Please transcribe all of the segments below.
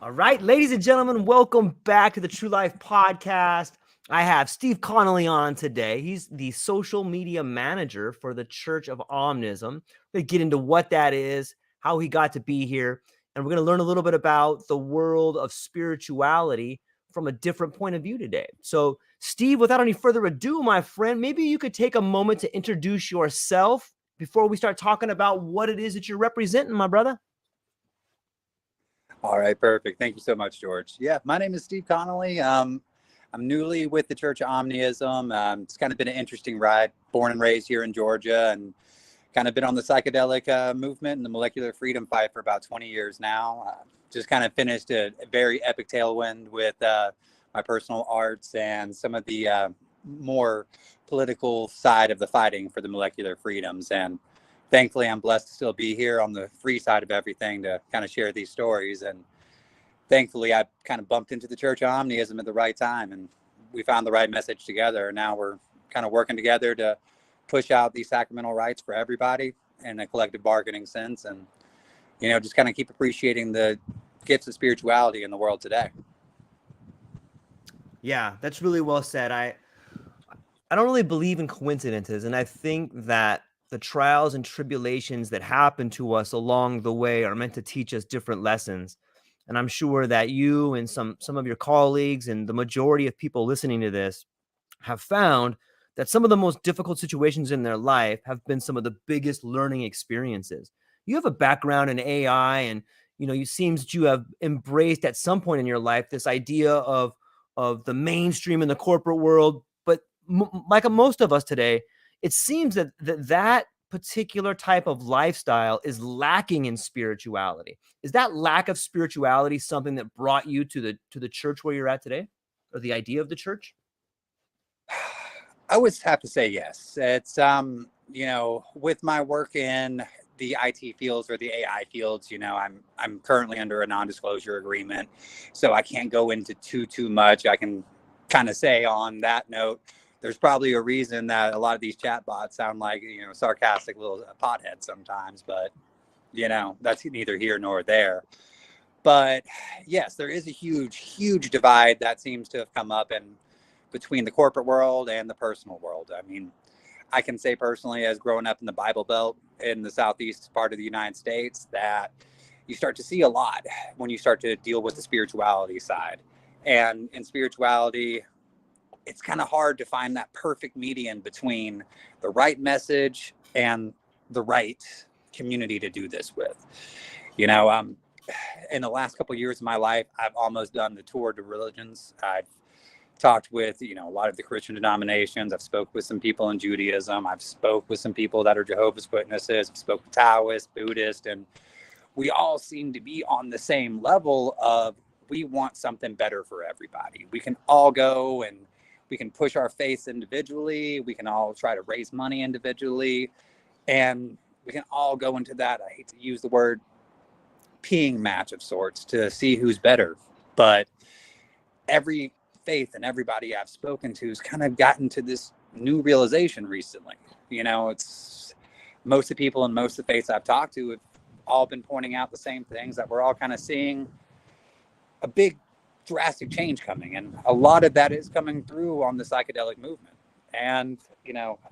All right, ladies and gentlemen, welcome back to the True Life Podcast. I have Steve Connolly on today. He's the social media manager for the Church of Omnism. We're going to get into what that is, how he got to be here, and we're going to learn a little bit about the world of spirituality from a different point of view today. So, Steve, without any further ado, my friend, maybe you could take a moment to introduce yourself before we start talking about what it is that you're representing, my brother. All right, perfect. Thank you so much, George. Yeah, my name is Steve Connolly. I'm newly with the Church of Omnism. It's kind of been an interesting ride. Born and raised here in Georgia, and kind of been on the psychedelic movement and the molecular freedom fight for about 20 years now. Just kind of finished a very epic tailwind with my personal arts and some of the more political side of the fighting for the molecular freedoms. And thankfully, I'm blessed to still be here on the free side of everything to kind of share these stories. And thankfully, I kind of bumped into the Church of Omnism at the right time, and we found the right message together. And now we're kind of working together to push out these sacramental rights for everybody in a collective bargaining sense, and just kind of keep appreciating the gifts of spirituality in the world today. Yeah, that's really well said. I don't really believe in coincidences, and I think that the trials and tribulations that happen to us along the way are meant to teach us different lessons. And I'm sure that you and some of your colleagues and the majority of people listening to this have found that some of the most difficult situations in their life have been some of the biggest learning experiences. You have a background in AI, and you seems that you have embraced at some point in your life this idea of the mainstream in the corporate world. But like most of us today, it seems that particular type of lifestyle is lacking in spirituality. Is that lack of spirituality something that brought you to the church where you're at today, or the idea of the church? I would have to say yes. It's with my work in the IT fields or the AI fields, I'm currently under a non-disclosure agreement, so I can't go into too much. I can kind of say on that note, there's probably a reason that a lot of these chatbots sound like sarcastic little potheads sometimes, but that's neither here nor there. But yes, there is a huge divide that seems to have come up in between the corporate world and the personal world. I mean, I can say personally, as growing up in the Bible Belt in the southeast part of the United States, that you start to see a lot when you start to deal with the spirituality side. And in spirituality, it's kind of hard to find that perfect median between the right message and the right community to do this with. In the last couple of years of my life, I've almost done the tour to religions. I've talked with a lot of the Christian denominations. I've spoke with some people in Judaism. I've spoke with some people that are Jehovah's Witnesses. I've spoke with Taoists, Buddhists, and we all seem to be on the same level of we want something better for everybody. We can all go and we can push our faith individually. We can all try to raise money individually, and we can all go into that, I hate to use the word, peeing match of sorts to see who's better. But every faith and everybody I've spoken to has kind of gotten to this new realization recently. It's most of the people and most of the faiths I've talked to have all been pointing out the same things, that we're all kind of seeing a big drastic change coming, and a lot of that is coming through on the psychedelic movement. And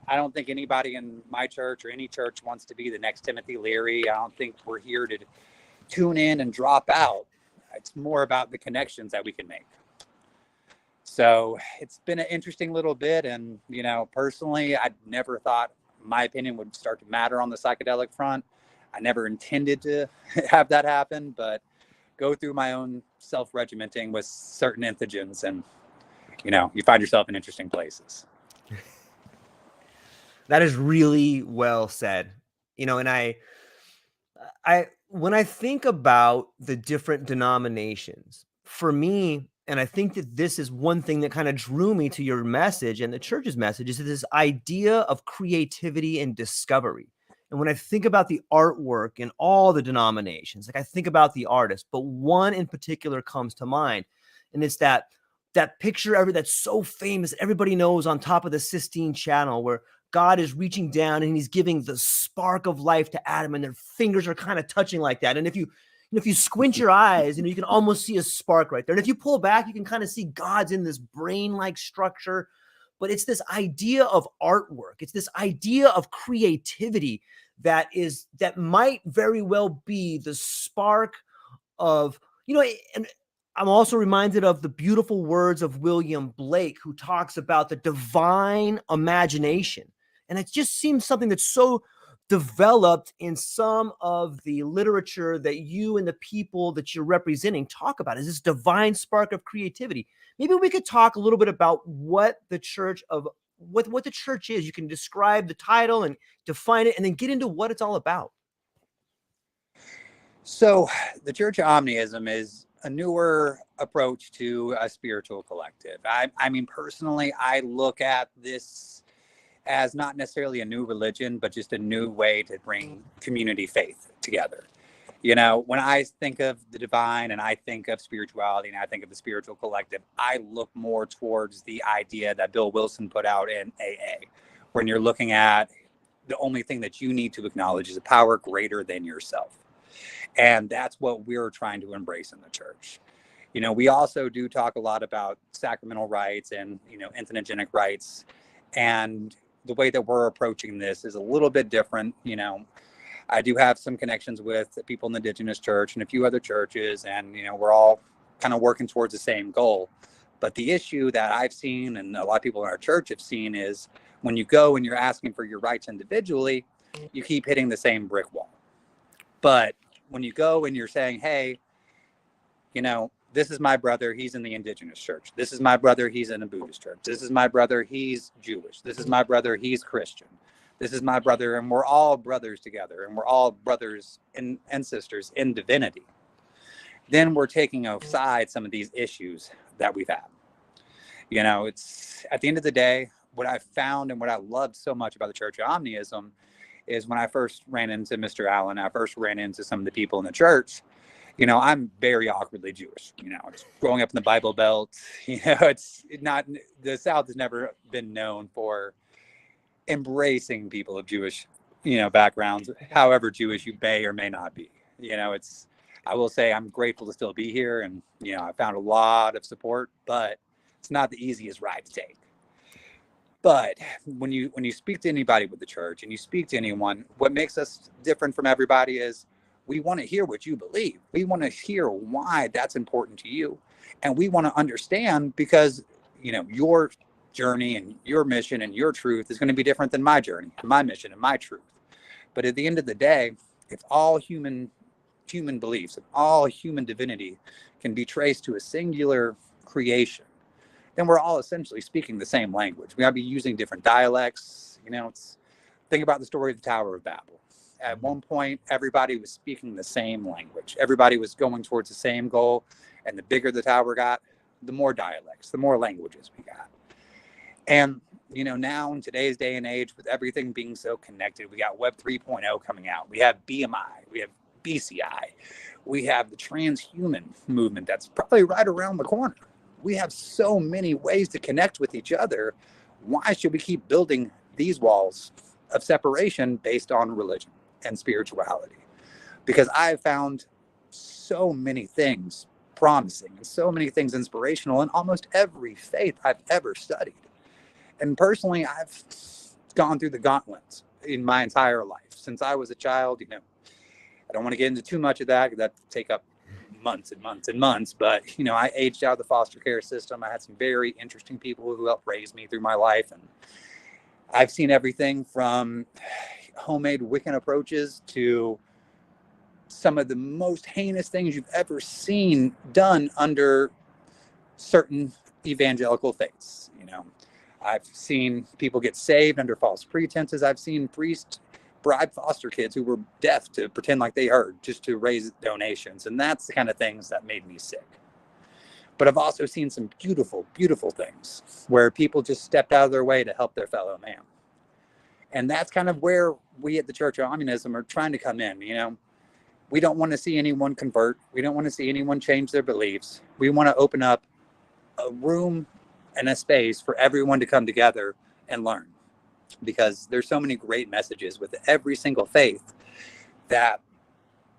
I don't think anybody in my church or any church wants to be the next Timothy Leary. I don't think we're here to tune in and drop out. It's more about the connections that we can make. So it's been an interesting little bit. And, personally, I never thought my opinion would start to matter on the psychedelic front. I never intended to have that happen, but go through my own self-regimenting with certain entheogens, and, you find yourself in interesting places. That is really well said. And I when I think about the different denominations, for me, and I think that this is one thing that kind of drew me to your message and the church's message, is this idea of creativity and discovery. And when I think about the artwork in all the denominations, like I think about the artist, but one in particular comes to mind. And it's that picture that's so famous, everybody knows, on top of the Sistine Channel, where God is reaching down and he's giving the spark of life to Adam, and their fingers are kind of touching like that. And if you if you squint your eyes, you can almost see a spark right there. And if you pull back, you can kind of see God's in this brain-like structure. But it's this idea of artwork. It's this idea of creativity that might very well be the spark of, and I'm also reminded of the beautiful words of William Blake, who talks about the divine imagination. And it just seems something that's so developed in some of the literature that you and the people that you're representing talk about, is this divine spark of creativity. Maybe we could talk a little bit about what the church is. You can describe the title and define it, and then get into what it's all about. So the Church of Omnism is a newer approach to a spiritual collective. I mean, personally, I look at this as not necessarily a new religion, but just a new way to bring community faith together. When I think of the divine and I think of spirituality and I think of the spiritual collective, I look more towards the idea that Bill Wilson put out in AA, when you're looking at the only thing that you need to acknowledge is a power greater than yourself. And that's what we're trying to embrace in the church. We also do talk a lot about sacramental rites and, entheogenic rites. And the way that we're approaching this is a little bit different. I do have some connections with people in the Indigenous Church and a few other churches, and, we're all kind of working towards the same goal. But the issue that I've seen, and a lot of people in our church have seen, is when you go and you're asking for your rights individually, you keep hitting the same brick wall. But when you go and you're saying, hey, this is my brother, he's in the Indigenous Church. This is my brother, he's in a Buddhist church. This is my brother, he's Jewish. This is my brother, he's Christian. This is my brother, and we're all brothers together, and we're all brothers and sisters in divinity. Then we're taking aside some of these issues that we've had. It's at the end of the day, what I found and what I loved so much about the Church of Omnism is when I first ran into Mr. Allen, I first ran into some of the people in the church. I'm very awkwardly Jewish. Just growing up in the Bible Belt, it's not, the South has never been known for embracing people of Jewish, backgrounds, however Jewish you may or may not be. I will say I'm grateful to still be here, and, I found a lot of support, but it's not the easiest ride to take. But when you speak to anybody with the church and you speak to anyone, what makes us different from everybody is we want to hear what you believe. We want to hear why that's important to you. And we want to understand, because, your journey and your mission and your truth is going to be different than my journey, my mission and my truth. But at the end of the day, if all human beliefs and all human divinity can be traced to a singular creation, then we're all essentially speaking the same language. We might be using different dialects. Think about the story of the Tower of Babel. At one point, everybody was speaking the same language. Everybody was going towards the same goal. And the bigger the tower got, the more dialects, the more languages we got. And, now in today's day and age, with everything being so connected, we got Web 3.0 coming out. We have BMI, we have BCI, we have the transhuman movement that's probably right around the corner. We have so many ways to connect with each other. Why should we keep building these walls of separation based on religion and spirituality? Because I've found so many things promising and so many things inspirational in almost every faith I've ever studied. And personally, I've gone through the gauntlet in my entire life since I was a child. I don't want to get into too much of that, because that take up months and months and months. But, I aged out of the foster care system. I had some very interesting people who helped raise me through my life. And I've seen everything from homemade Wiccan approaches to some of the most heinous things you've ever seen done under certain evangelical faiths. I've seen people get saved under false pretenses. I've seen priests bribe foster kids who were deaf to pretend like they heard, just to raise donations. And that's the kind of things that made me sick. But I've also seen some beautiful, beautiful things where people just stepped out of their way to help their fellow man. And that's kind of where we at the Church of Omnism are trying to come in. We don't want to see anyone convert. We don't want to see anyone change their beliefs. We want to open up a room and a space for everyone to come together and learn. Because there's so many great messages with every single faith that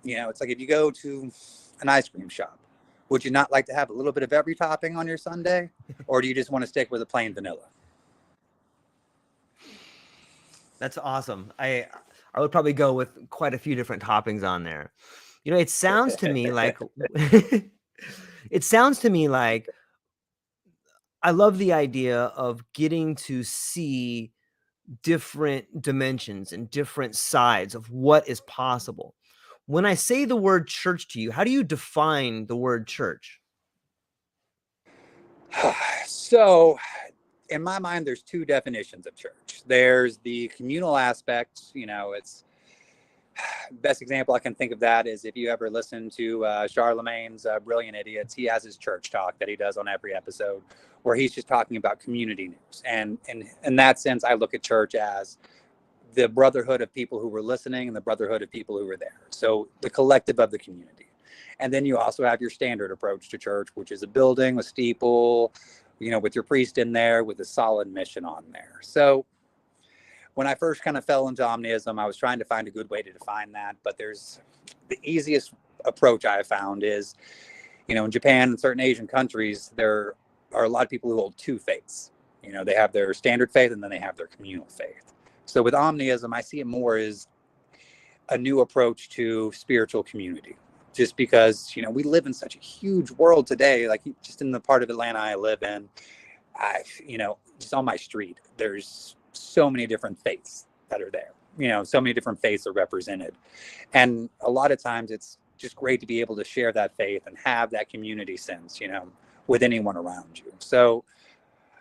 You know, it's like if you go to an ice cream shop, would you not like to have a little bit of every topping on your sundae? Or do you just want to stick with a plain vanilla? That's awesome. I would probably go with quite a few different toppings on there. You know, it sounds to me like it sounds to me like I love the idea of getting to see different dimensions and different sides of what is possible. When I say the word church to you, how do you define the word church? So, in my mind, there's two definitions of church. There's the communal aspect. You know, it's best example I can think of that is if you ever listen to Charlemagne's Brilliant Idiots, he has his church talk that he does on every episode where he's just talking about community news. And in that sense, I look at church as the brotherhood of people who were listening and the brotherhood of people who were there. So the collective of the community. And then you also have your standard approach to church, which is a building, a steeple, you know, with your priest in there with a solid mission on there. So when I first kind of fell into Omnism, I was trying to find a good way to define that. But there's the easiest approach I have found is, you know, in Japan and certain Asian countries, there are a lot of people who hold two faiths. You know, they have their standard faith and then they have their communal faith. So with Omnism, I see it more as a new approach to spiritual community. Just because, you know, we live in such a huge world today, like just in the part of Atlanta I live in, you know, just on my street, there's so many different faiths that are there. You know, so many different faiths are represented. And a lot of times it's just great to be able to share that faith and have that community sense, you know, with anyone around you. So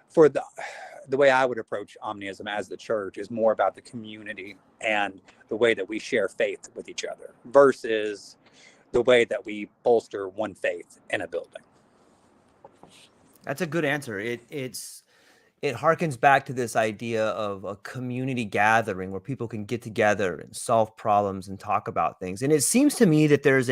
for the way I would approach Omnism as the church is more about the community and the way that we share faith with each other versus the way that we bolster one faith in a building. That's a good answer. It harkens back to this idea of a community gathering where people can get together and solve problems and talk about things. And it seems to me that there's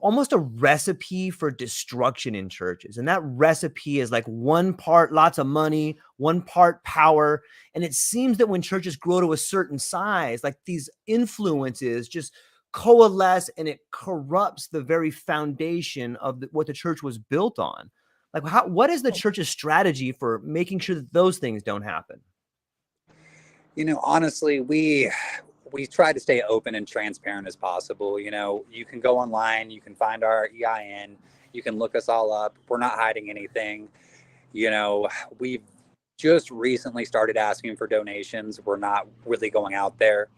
almost a recipe for destruction in churches. And that recipe is like one part, lots of money, one part power. And it seems that when churches grow to a certain size, like these influences just coalesce and it corrupts the very foundation of what the church was built on. Like, what is the church's strategy for making sure that those things don't happen? You know, honestly, we try to stay open and transparent as possible. You know, you can go online, you can find our EIN, you can look us all up. We're not hiding anything. You know, we've just recently started asking for donations. We're not really going out there.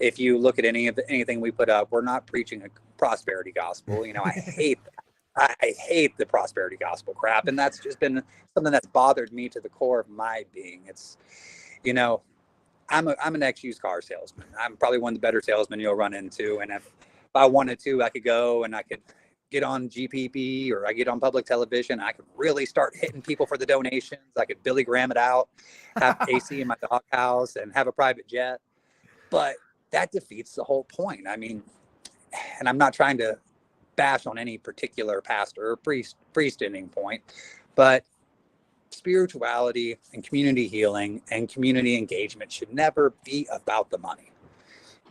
If you look at anything we put up, we're not preaching a prosperity gospel. You know, I hate the prosperity gospel crap. And that's just been something that's bothered me to the core of my being. It's, you know, I'm an ex-used car salesman. I'm probably one of the better salesmen you'll run into. And if I wanted to, I could go and I could get on GPP or I get on public television. I could really start hitting people for the donations. I could Billy Graham it out, have AC in my doghouse and have a private jet. But that defeats the whole point. I mean, and I'm not trying to bash on any particular pastor or priest at any point, but spirituality and community healing and community engagement should never be about the money.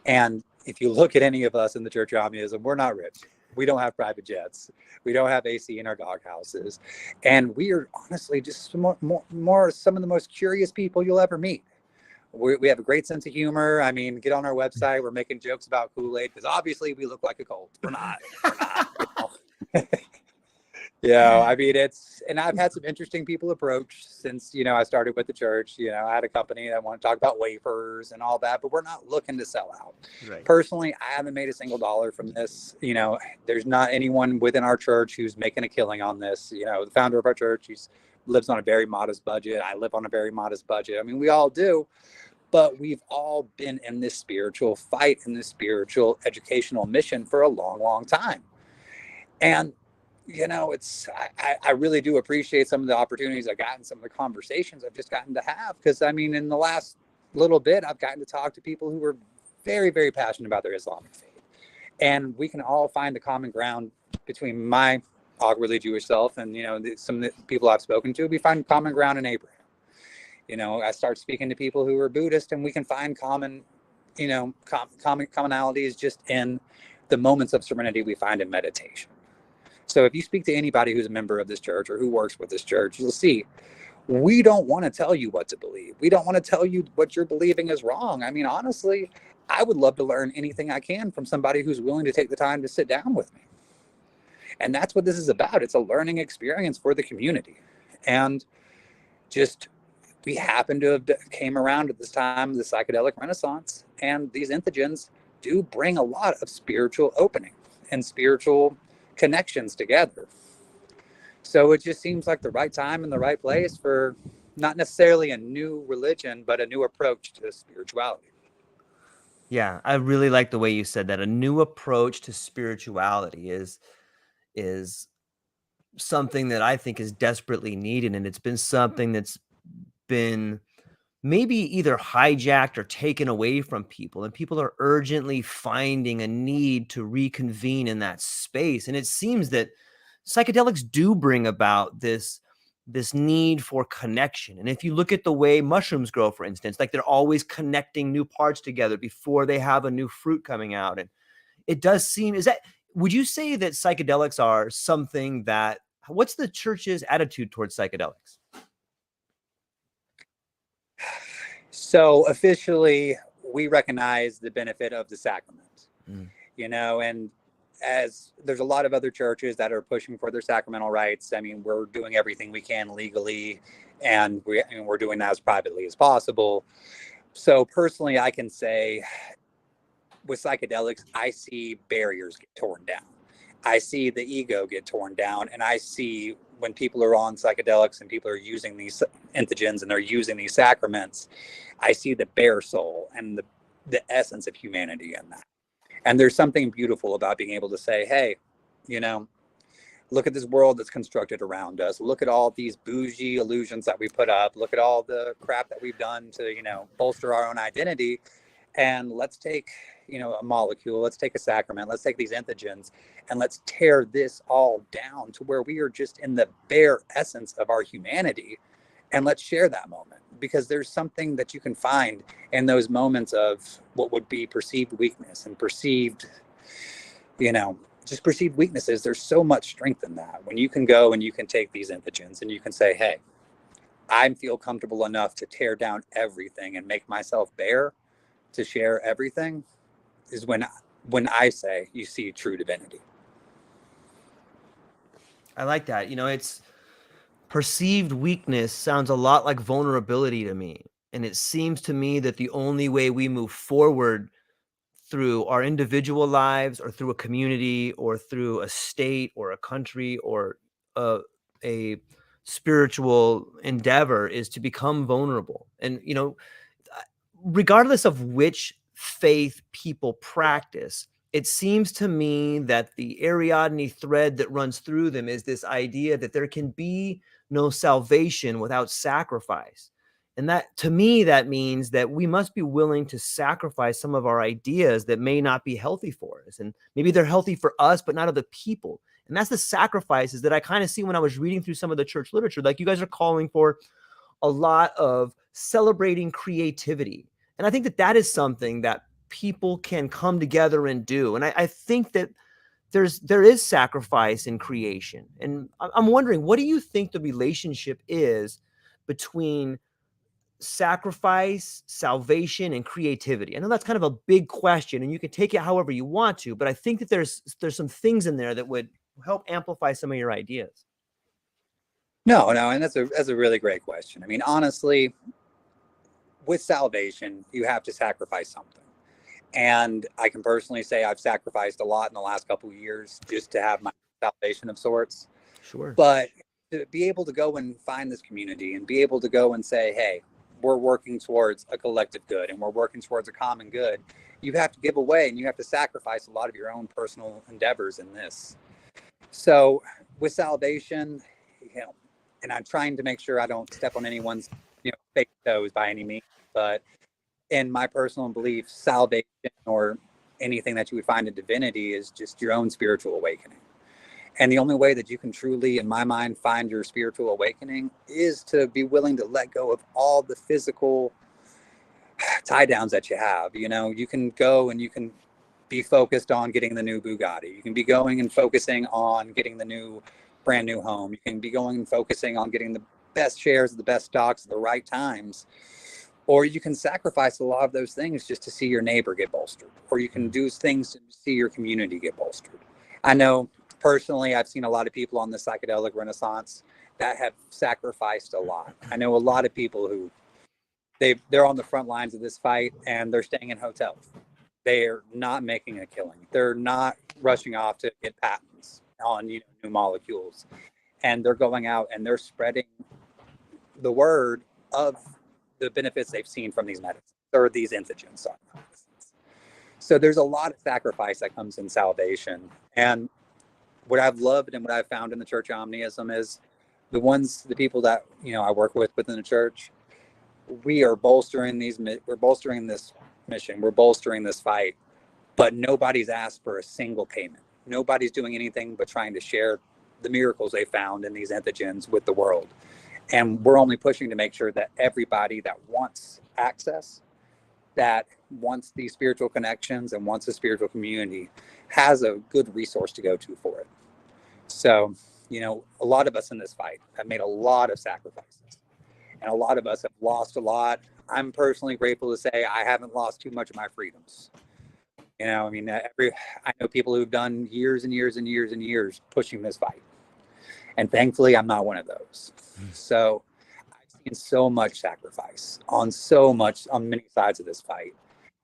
And if you look at any of us in the Church of Omnism, we're not rich. We don't have private jets. We don't have AC in our doghouses. And we are honestly just more some of the most curious people you'll ever meet. We have a great sense of humor. I mean, get on our website. We're making jokes about Kool-Aid because obviously we look like a cult. We're not. You know? Yeah, I mean, and I've had some interesting people approach since, you know, I started with the church. You know, I had a company that wanted to talk about wafers and all that, but we're not looking to sell out. Right. Personally, I haven't made a single dollar from this. You know, there's not anyone within our church who's making a killing on this. You know, the founder of our church, he lives on a very modest budget. I live on a very modest budget. I mean, we all do. But we've all been in this spiritual fight, in this spiritual educational mission for a long, long time. And, you know, I really do appreciate some of the opportunities I've gotten, some of the conversations I've just gotten to have. Because, I mean, in the last little bit, I've gotten to talk to people who were very, very passionate about their Islamic faith. And we can all find the common ground between my awkwardly Jewish self and, you know, some of the people I've spoken to. We find common ground in Abraham. You know, I start speaking to people who are Buddhist and we can find common, you know, commonalities just in the moments of serenity we find in meditation. So if you speak to anybody who's a member of this church or who works with this church, you'll see we don't want to tell you what to believe. We don't want to tell you what you're believing is wrong. I mean, honestly, I would love to learn anything I can from somebody who's willing to take the time to sit down with me. And that's what this is about. It's a learning experience for the community. And just, we happen to have came around at this time of the psychedelic renaissance, and these entheogens do bring a lot of spiritual opening and spiritual connections together. So it just seems like the right time and the right place for not necessarily a new religion, but a new approach to spirituality. Yeah, I really like the way you said that. A new approach to spirituality is something that I think is desperately needed, and it's been something that's been maybe either hijacked or taken away from people, and people are urgently finding a need to reconvene in that space. And it seems that psychedelics do bring about this need for connection. And if you look at the way mushrooms grow, for instance, like they're always connecting new parts together before they have a new fruit coming out. And it does seem, would you say that psychedelics are something that, what's the church's attitude towards psychedelics? So officially, we recognize the benefit of the sacrament, and as there's a lot of other churches that are pushing for their sacramental rights. I mean, we're doing everything we can legally, and we're doing that as privately as possible. So personally, I can say with psychedelics, I see barriers get torn down. I see the ego get torn down, and I see when people are on psychedelics and people are using these entheogens and they're using these sacraments, I see the bare soul and the essence of humanity in that. And there's something beautiful about being able to say, hey, look at this world that's constructed around us. Look at all these bougie illusions that we put up. Look at all the crap that we've done to, bolster our own identity. And let's take, a molecule, let's take a sacrament, let's take these entheogens, and let's tear this all down to where we are just in the bare essence of our humanity. And let's share that moment, because there's something that you can find in those moments of what would be perceived weakness and perceived, just perceived weaknesses. There's so much strength in that. When you can go and you can take these entheogens and you can say, hey, I feel comfortable enough to tear down everything and make myself bare to share everything, is when I say you see true divinity. I like that. It's perceived weakness sounds a lot like vulnerability to me. And it seems to me that the only way we move forward through our individual lives or through a community or through a state or a country or a spiritual endeavor is to become vulnerable. And, regardless of which faith people practice, it seems to me that the Ariadne thread that runs through them is this idea that there can be no salvation without sacrifice. And that, to me, that means that we must be willing to sacrifice some of our ideas that may not be healthy for us. And maybe they're healthy for us, but not other people. And that's the sacrifices that I kind of see when I was reading through some of the church literature. Like, you guys are calling for a lot of celebrating creativity. And I think that that is something that people can come together and do. And I think that there is sacrifice in creation. And I'm wondering, what do you think the relationship is between sacrifice, salvation, and creativity? I know that's kind of a big question, and you can take it however you want to, but I think that there's some things in there that would help amplify some of your ideas. No, and that's a really great question. I mean, honestly, with salvation, you have to sacrifice something. And I can personally say I've sacrificed a lot in the last couple of years just to have my salvation of sorts. Sure. But to be able to go and find this community and be able to go and say, hey, we're working towards a collective good and we're working towards a common good, you have to give away and you have to sacrifice a lot of your own personal endeavors in this. So with salvation, and I'm trying to make sure I don't step on anyone's, fake toes by any means, but in my personal belief, salvation or anything that you would find in divinity is just your own spiritual awakening. And the only way that you can truly, in my mind, find your spiritual awakening is to be willing to let go of all the physical tie downs that you have. You can go and you can be focused on getting the new Bugatti. You can be going and focusing on getting the brand new home. You can be going and focusing on getting the best shares of the best stocks at the right times. Or you can sacrifice a lot of those things just to see your neighbor get bolstered. Or you can do things to see your community get bolstered. I know personally, I've seen a lot of people on the Psychedelic Renaissance that have sacrificed a lot. I know a lot of people who they're on the front lines of this fight, and they're staying in hotels. They're not making a killing. They're not rushing off to get patents on new molecules, and they're going out and they're spreading the word of the benefits they've seen from these medicines or these entheogens. Sorry. So there's a lot of sacrifice that comes in salvation. And what I've loved and what I've found in the Church of Omnism is the people that I work with within the church. We are bolstering this mission. We're bolstering this fight, but nobody's asked for a single payment. Nobody's doing anything but trying to share the miracles they found in these entheogens with the world. And we're only pushing to make sure that everybody that wants access, that wants these spiritual connections and wants a spiritual community, has a good resource to go to for it. So, a lot of us in this fight have made a lot of sacrifices. And a lot of us have lost a lot. I'm personally grateful to say I haven't lost too much of my freedoms. I know people who've done years and years and years and years pushing this fight. And thankfully, I'm not one of those. So I've seen so much sacrifice on many sides of this fight.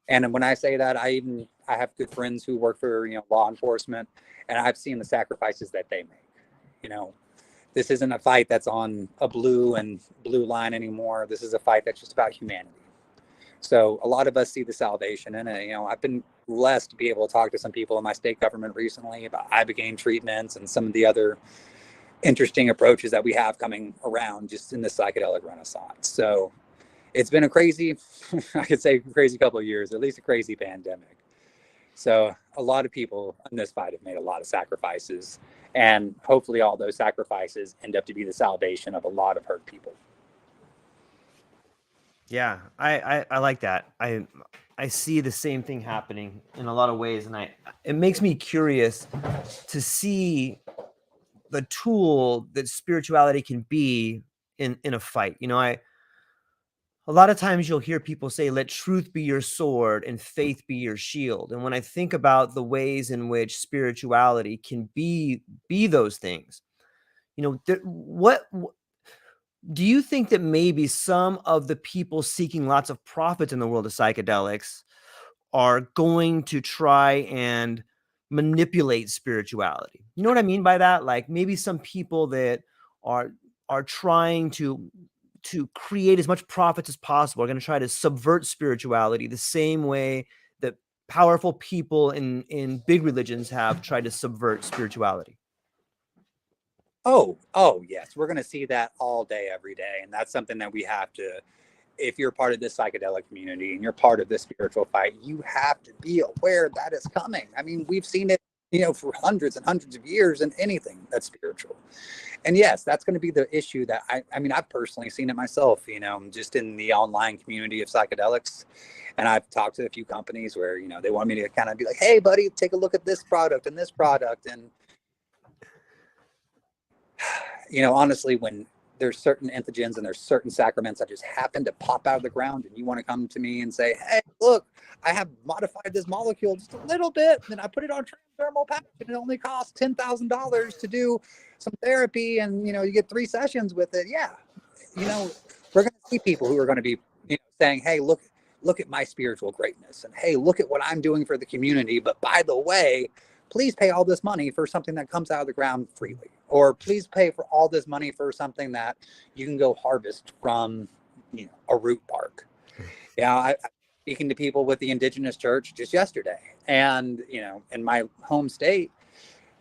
And when I say that, I have good friends who work for, law enforcement, and I've seen the sacrifices that they make. This isn't a fight that's on a blue line anymore. This is a fight that's just about humanity. So a lot of us see the salvation in it. I've been blessed to be able to talk to some people in my state government recently about ibogaine treatments and some of the other interesting approaches that we have coming around just in the psychedelic renaissance. So it's been a crazy, I could say crazy couple of years, at least a crazy pandemic. So a lot of people in this fight have made a lot of sacrifices, and hopefully all those sacrifices end up to be the salvation of a lot of hurt people. Yeah, I like that. I see the same thing happening in a lot of ways, and it makes me curious to see the tool that spirituality can be in a fight. A lot of times you'll hear people say, let truth be your sword and faith be your shield. And when I think about the ways in which spirituality can be those things, what do you think that maybe some of the people seeking lots of profit in the world of psychedelics are going to try and manipulate spirituality? You know what I mean by that? Like maybe some people that are trying to create as much profits as possible are going to try to subvert spirituality the same way that powerful people in big religions have tried to subvert spirituality. Oh, yes. We're going to see that all day, every day. And that's something that we have to, if you're part of this psychedelic community and you're part of this spiritual fight, you have to be aware that it's coming. I mean, we've seen it, for hundreds and hundreds of years in anything that's spiritual. And yes, that's going to be the issue that I've personally seen it myself, just in the online community of psychedelics. And I've talked to a few companies where, they want me to kind of be like, hey, buddy, take a look at this product and this product. And, honestly, when there's certain entheogens and there's certain sacraments that just happen to pop out of the ground, and you want to come to me and say, hey, look, I have modified this molecule just a little bit, and I put it on transdermal patch, and it only costs $10,000 to do some therapy, and you get 3 sessions with it. Yeah, we're going to see people who are going to be saying, hey, look at my spiritual greatness, and hey, look at what I'm doing for the community, but by the way, please pay all this money for something that comes out of the ground freely, or please pay for all this money for something that you can go harvest from a root bark. I'm speaking to people with the indigenous church just yesterday, and in my home state,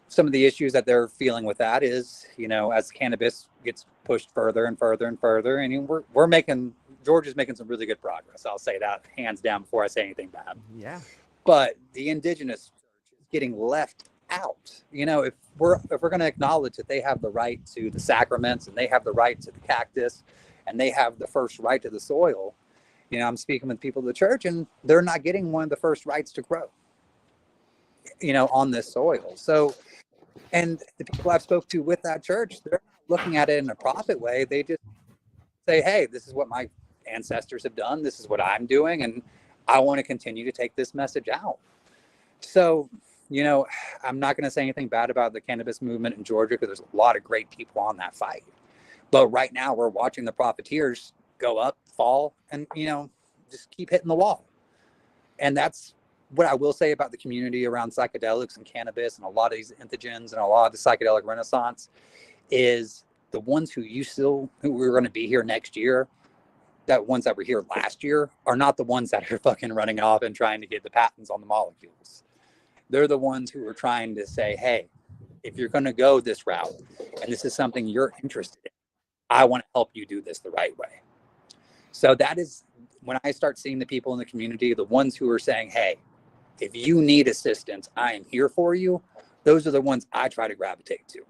some of the issues that they're feeling with that is, as cannabis gets pushed further and further and further, and George is making some really good progress. I'll say that hands down before I say anything bad. Yeah. But the indigenous church is getting left out. If we're going to acknowledge that they have the right to the sacraments, and they have the right to the cactus, and they have the first right to the soil, I'm speaking with people of the church, and they're not getting one of the first rights to grow. on this soil. So, and the people I've spoke to with that church, they're not looking at it in a profit way. They just say, hey, this is what my ancestors have done. This is what I'm doing. And I want to continue to take this message out. So, I'm not going to say anything bad about the cannabis movement in Georgia, because there's a lot of great people on that fight. But right now we're watching the profiteers go up, fall, and, just keep hitting the wall. And that's what I will say about the community around psychedelics and cannabis and a lot of these entheogens and a lot of the psychedelic renaissance is the ones who were going to be here next year, that ones that were here last year, are not the ones that are fucking running off and trying to get the patents on the molecules. They're the ones who are trying to say, hey, if you're going to go this route and this is something you're interested in, I want to help you do this the right way. So that is when I start seeing the people in the community, the ones who are saying, hey, if you need assistance, I am here for you. Those are the ones I try to gravitate to,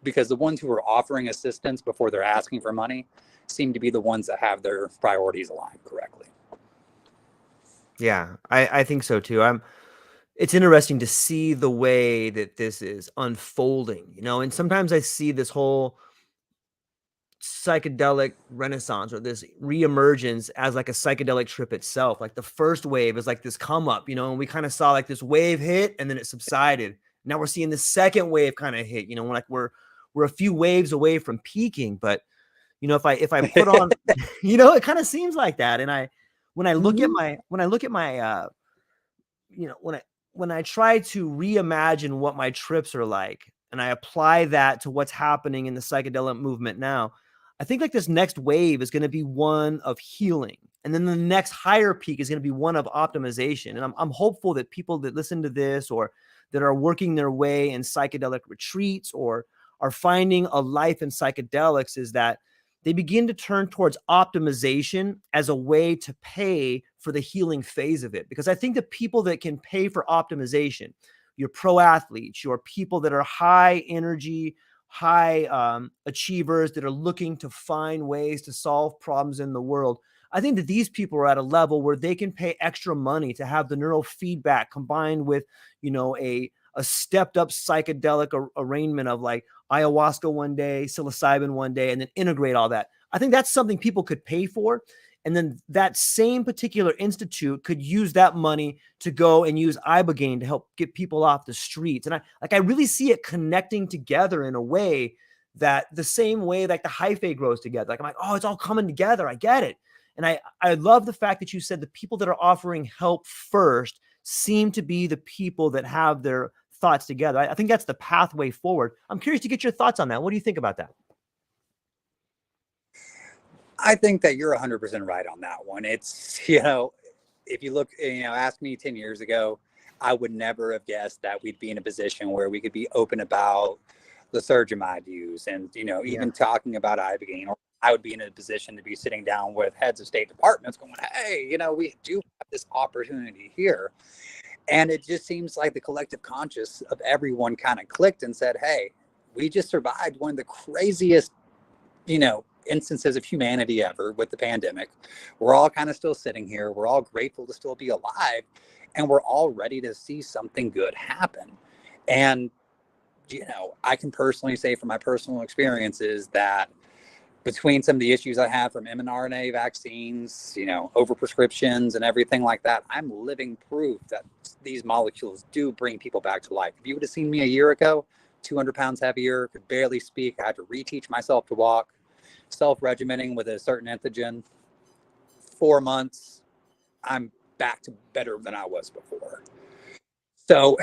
because the ones who are offering assistance before they're asking for money seem to be the ones that have their priorities aligned correctly. Yeah, I think so too. It's interesting to see the way that this is unfolding, and sometimes I see this whole psychedelic renaissance or this reemergence as like a psychedelic trip itself. Like the first wave is like this come up, and we kind of saw like this wave hit and then it subsided. Now we're seeing the second wave kind of hit, we're a few waves away from peaking, but if I put on, it kind of seems like that. And when I look at my, when I try to reimagine what my trips are like, and I apply that to what's happening in the psychedelic movement now, I think like this next wave is going to be one of healing. And then the next higher peak is going to be one of optimization. And I'm hopeful that people that listen to this or that are working their way in psychedelic retreats or are finding a life in psychedelics is that they begin to turn towards optimization as a way to pay for the healing phase of it. Because I think the people that can pay for optimization, your pro athletes, your people that are high energy, high achievers that are looking to find ways to solve problems in the world, I think that these people are at a level where they can pay extra money to have the neural feedback combined with, a stepped up psychedelic arraignment of like ayahuasca one day, psilocybin one day, and then integrate all that. I think that's something people could pay for. And then that same particular institute could use that money to go and use ibogaine to help get people off the streets. And I really see it connecting together in a way that the same way like the hyphae grows together. Like I'm like, oh, it's all coming together. I get it. And I love the fact that you said the people that are offering help first seem to be the people that have their thoughts together. I think that's the pathway forward. I'm curious to get your thoughts on that. What do you think about that? I think that you're 100% right on that one. It's, if you look, ask me 10 years ago, I would never have guessed that we'd be in a position where we could be open about lysergamide use and, even talking about ibogaine. Or I would be in a position to be sitting down with heads of state departments going, hey, we do have this opportunity here. And it just seems like the collective conscious of everyone kind of clicked and said, hey, we just survived one of the craziest, instances of humanity ever with the pandemic. We're all kind of still sitting here. We're all grateful to still be alive. And we're all ready to see something good happen. And, I can personally say from my personal experiences that between some of the issues I have from mRNA vaccines, overprescriptions and everything like that, I'm living proof that these molecules do bring people back to life. If you would have seen me a year ago, 200 pounds heavier, could barely speak, I had to reteach myself to walk, self-regimenting with a certain entheogen, 4 months, I'm back to better than I was before. So,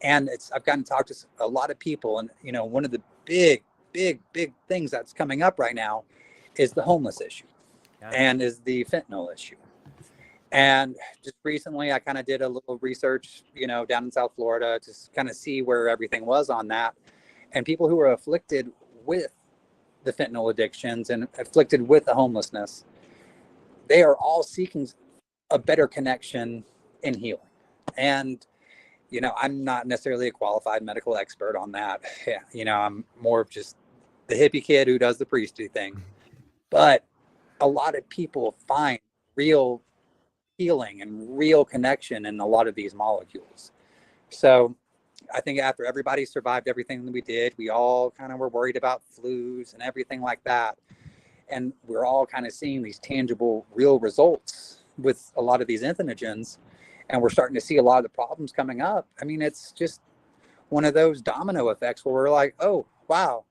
and I've gotten to talk to a lot of people, and, one of the big things that's coming up right now is the homeless issue and is the fentanyl issue. And just recently I kind of did a little research, down in South Florida to kind of see where everything was on that. And people who are afflicted with the fentanyl addictions and afflicted with the homelessness, they are all seeking a better connection in healing. And I'm not necessarily a qualified medical expert on that. I'm more of just the hippie kid who does the priestly thing. But a lot of people find real healing and real connection in a lot of these molecules. So I think after everybody survived everything that we did, we all kind of were worried about flus and everything like that. And we're all kind of seeing these tangible, real results with a lot of these entheogens. And we're starting to see a lot of the problems coming up. I mean, it's just one of those domino effects where we're like, oh, wow,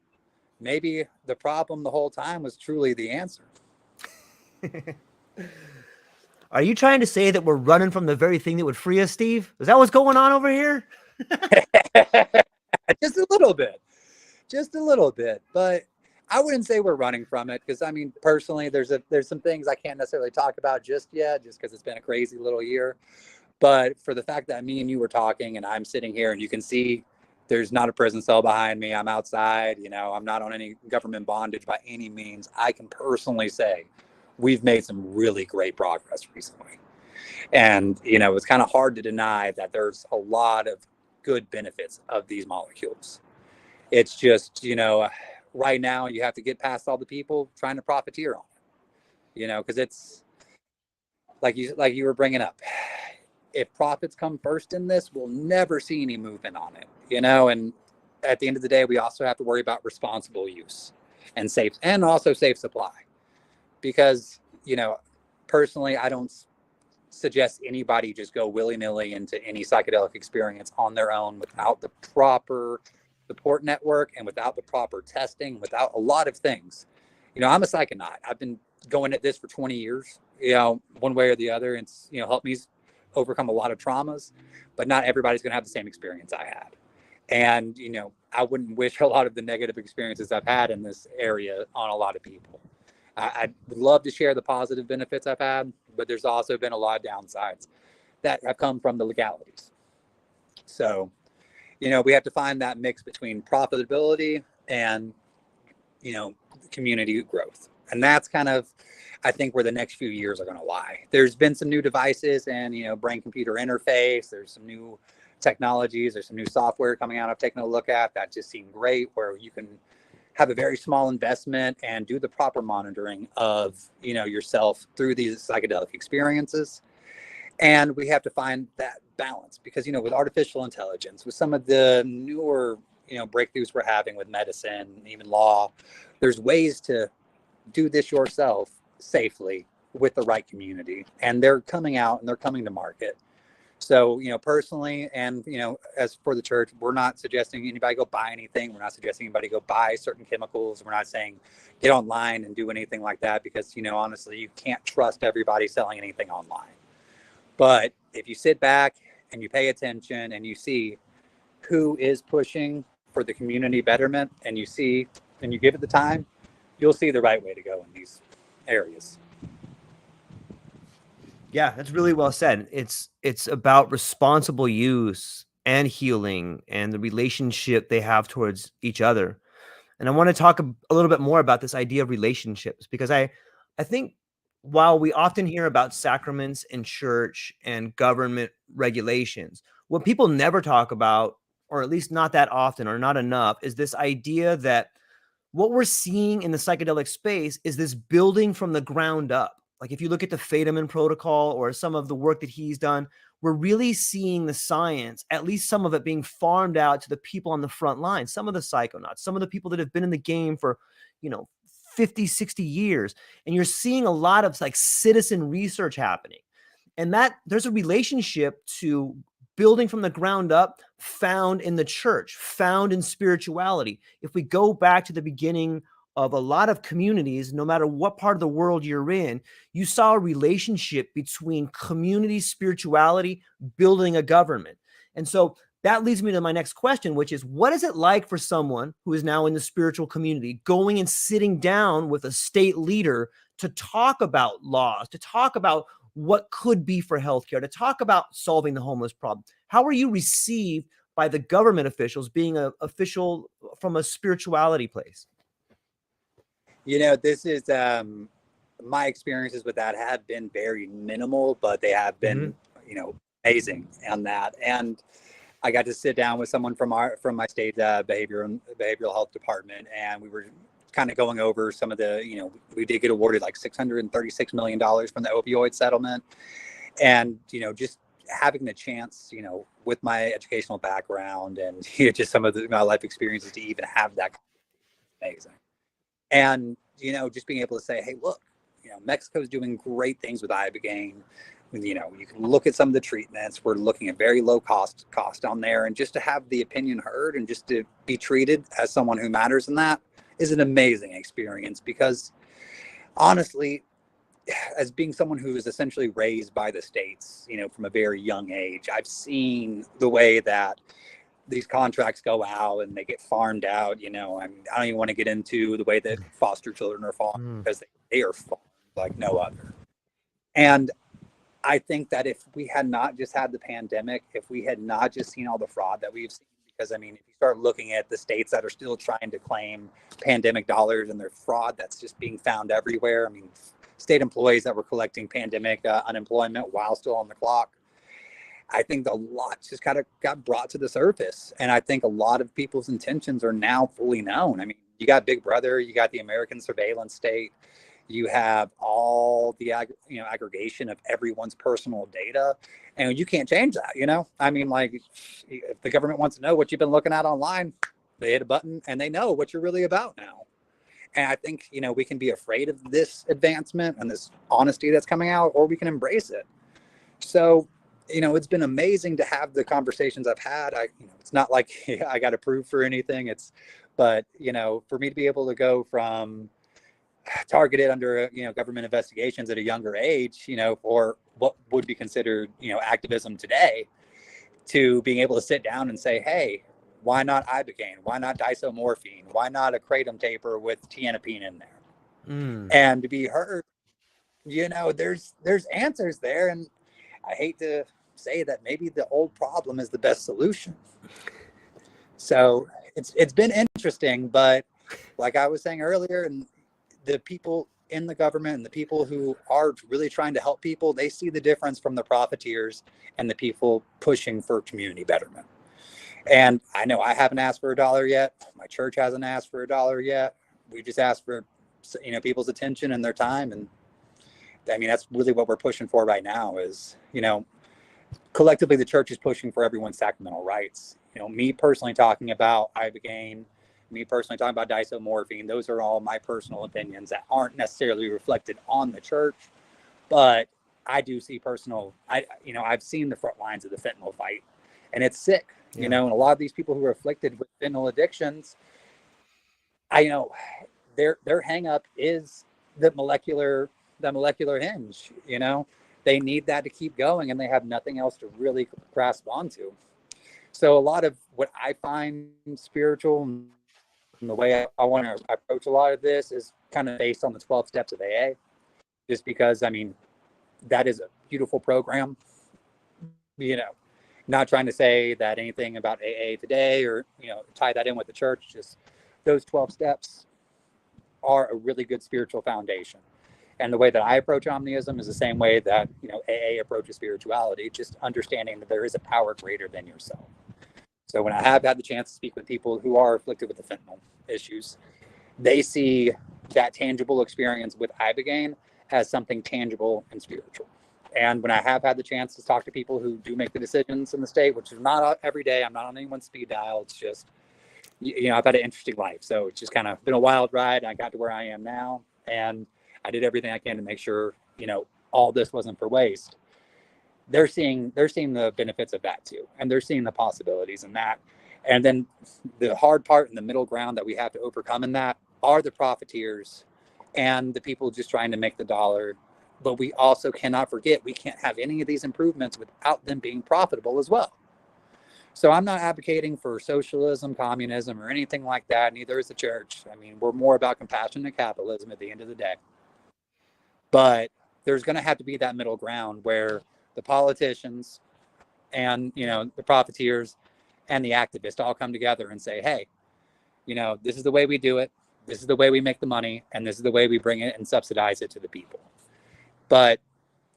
maybe the problem the whole time was truly the answer. Are you trying to say that we're running from the very thing that would free us, Steve? Is that what's going on over here? Just a little bit, but I wouldn't say we're running from it, because I mean, personally, there's some things I can't necessarily talk about just yet, just because it's been a crazy little year. But for the fact that me and you were talking and I'm sitting here and you can see there's not a prison cell behind me, I'm outside, you know, I'm not on any government bondage by any means, I can personally say we've made some really great progress recently. And, you know, it's kind of hard to deny that there's a lot of good benefits of these molecules. It's just, you know, right now you have to get past all the people trying to profiteer on it, you know, because it's like you were bringing up. If profits come first in this, we'll never see any movement on it, you know. And at the end of the day, we also have to worry about responsible use and also safe supply, because, you know, personally, I don't suggest anybody just go willy-nilly into any psychedelic experience on their own without the proper support network and without the proper testing, without a lot of things. You know, I'm a psychonaut. I've been going at this for 20 years, you know, one way or the other. It's, you know, helped me overcome a lot of traumas, but not everybody's going to have the same experience I had. And, you know, I wouldn't wish a lot of the negative experiences I've had in this area on a lot of people. I'd love to share the positive benefits I've had, but there's also been a lot of downsides that have come from the legalities. So, you know, we have to find that mix between profitability and, you know, community growth. And that's kind of, I think, where the next few years are going to lie. There's been some new devices and, you know, brain computer interface. There's some new technologies. There's some new software coming out I've taken a look at that just seem great, where you can have a very small investment and do the proper monitoring of, you know, yourself through these psychedelic experiences. And we have to find that balance, because, you know, with artificial intelligence, with some of the newer, you know, breakthroughs we're having with medicine, even law, there's ways to do this yourself safely with the right community. And they're coming out and they're coming to market. So, you know, personally, and, you know, as for the church, we're not suggesting anybody go buy anything. We're not suggesting anybody go buy certain chemicals. We're not saying get online and do anything like that, because, you know, honestly, you can't trust everybody selling anything online. But if you sit back and you pay attention and you see who is pushing for the community betterment, and you see, and you give it the time, you'll see the right way to go in these areas. Yeah, that's really well said. It's about responsible use and healing and the relationship they have towards each other. And I want to talk a little bit more about this idea of relationships, because I think while we often hear about sacraments in church and government regulations, what people never talk about, or at least not that often or not enough, is this idea that what we're seeing in the psychedelic space is this building from the ground up. Like if you look at the Federman protocol or some of the work that he's done, we're really seeing the science, at least some of it, being farmed out to the people on the front line, some of the psychonauts, some of the people that have been in the game for, you know, 50, 60 years. And you're seeing a lot of like citizen research happening. And that there's a relationship to building from the ground up found in the church, found in spirituality. If we go back to the beginning of a lot of communities, no matter what part of the world you're in, you saw a relationship between community spirituality building a government. And so that leads me to my next question, which is, what is it like for someone who is now in the spiritual community going and sitting down with a state leader to talk about laws, to talk about what could be for healthcare, to talk about solving the homeless problem? How are you received by the government officials being an official from a spirituality place? You know, this is my experiences with that have been very minimal, but they have been, you know, amazing on that. And I got to sit down with someone from my state behavioral health department, and we were kind of going over some of the, you know, we did get awarded like $636 million from the opioid settlement. And, you know, just having the chance, with my educational background and just some of my life experiences to even have that, amazing. And, just being able to say, hey, look, Mexico's doing great things with Ibogaine. You can look at some of the treatments. We're looking at very low cost on there. And just to have the opinion heard and just to be treated as someone who matters in that is an amazing experience, because honestly, as being someone who was essentially raised by the states, from a very young age, I've seen the way that these contracts go out and they get farmed out. I don't even want to get into the way that foster children are farmed, because they are farmed like no other. And I think that if we had not just had the pandemic, if we had not just seen all the fraud that we've seen, because if you start looking at the states that are still trying to claim pandemic dollars and their fraud that's just being found everywhere. State employees that were collecting pandemic unemployment while still on the clock. I think a lot just kind of got brought to the surface. And I think a lot of people's intentions are now fully known. You got Big Brother, you got the American surveillance state, you have all the aggregation of everyone's personal data, and you can't change that. If the government wants to know what you've been looking at online, they hit a button and they know what you're really about now. And I think, we can be afraid of this advancement and this honesty that's coming out, or we can embrace it. So, it's been amazing to have the conversations I've had. It's not like I got approved for anything. But for me to be able to go from targeted under, government investigations at a younger age, for what would be considered, activism today, to being able to sit down and say, hey, why not Ibogaine? Why not disomorphine? Why not a kratom taper with tianepine in there? And to be heard, there's answers there. And I hate to say that maybe the old problem is the best solution. So it's been interesting, but like I was saying earlier, and the people in the government and the people who are really trying to help people, they see the difference from the profiteers and the people pushing for community betterment. And I know I haven't asked for $1 yet. My church hasn't asked for $1 yet. We just asked for, people's attention and their time. And that's really what we're pushing for right now is, collectively, the church is pushing for everyone's sacramental rights. Me personally talking about Ibogaine, me personally talking about disomorphine, those are all my personal opinions that aren't necessarily reflected on the church. But I do see I've seen the front lines of the fentanyl fight, and it's sick. And a lot of these people who are afflicted with fentanyl addictions, their hang up is the molecular hinge. They need that to keep going, and they have nothing else to really grasp onto. So a lot of what I find spiritual and the way I want to approach a lot of this is kind of based on the 12 steps of AA, just because, that is a beautiful program. Not trying to say that anything about AA today or, tie that in with the church, just those 12 steps are a really good spiritual foundation. And the way that I approach Omnism is the same way that, AA approaches spirituality, just understanding that there is a power greater than yourself. So when I have had the chance to speak with people who are afflicted with the fentanyl issues, they see that tangible experience with Ibogaine as something tangible and spiritual. And when I have had the chance to talk to people who do make the decisions in the state, which is not every day, I'm not on anyone's speed dial. It's just, I've had an interesting life. So it's just kind of been a wild ride. I got to where I am now, and I did everything I can to make sure, all this wasn't for waste. They're seeing the benefits of that too. And they're seeing the possibilities in that. And then the hard part and the middle ground that we have to overcome in that are the profiteers and the people just trying to make the dollar. But we also cannot forget, we can't have any of these improvements without them being profitable as well. So I'm not advocating for socialism, communism, or anything like that. Neither is the church. We're more about compassionate capitalism at the end of the day. But there's going to have to be that middle ground where the politicians and, the profiteers and the activists all come together and say, hey, this is the way we do it. This is the way we make the money. And this is the way we bring it and subsidize it to the people. But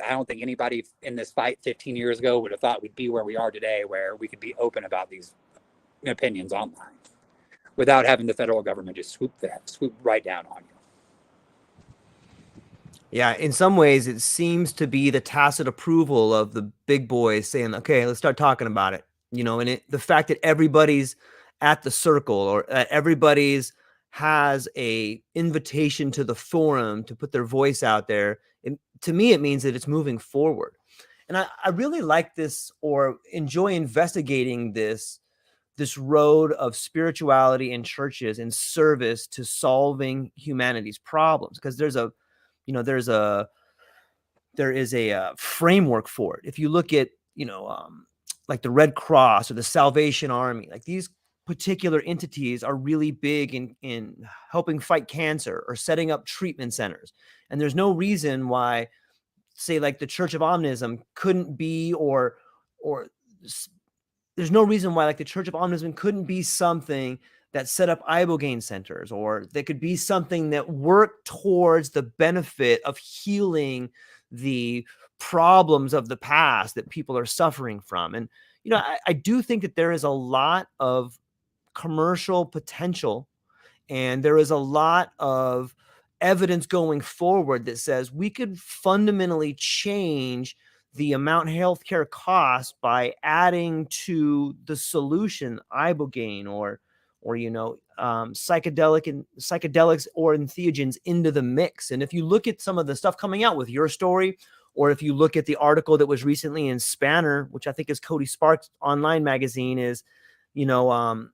I don't think anybody in this fight 15 years ago would have thought we'd be where we are today, where we could be open about these opinions online without having the federal government just swoop right down on you. Yeah, in some ways, it seems to be the tacit approval of the big boys saying, "Okay, let's start talking about it." The fact that everybody's at the circle, or everybody's has a invitation to the forum to put their voice out there. To me, it means that it's moving forward, and I really like this, or enjoy investigating this road of spirituality in churches in service to solving humanity's problems, because you know there's a there is a framework for it. If you look at like the Red Cross or the Salvation Army, like these particular entities are really big in helping fight cancer or setting up treatment centers, and there's no reason why, say, like the Church of Omnism couldn't be, or there's no reason why, like, the Church of Omnism couldn't be something that set up ibogaine centers, or they could be something that worked towards the benefit of healing the problems of the past that people are suffering from. And I do think that there is a lot of commercial potential, and there is a lot of evidence going forward that says we could fundamentally change the amount healthcare costs by adding to the solution ibogaine, or psychedelics or entheogens into the mix. And if you look at some of the stuff coming out with your story, or if you look at the article that was recently in Spanner, which I think is Cody Sparks' online magazine, is you know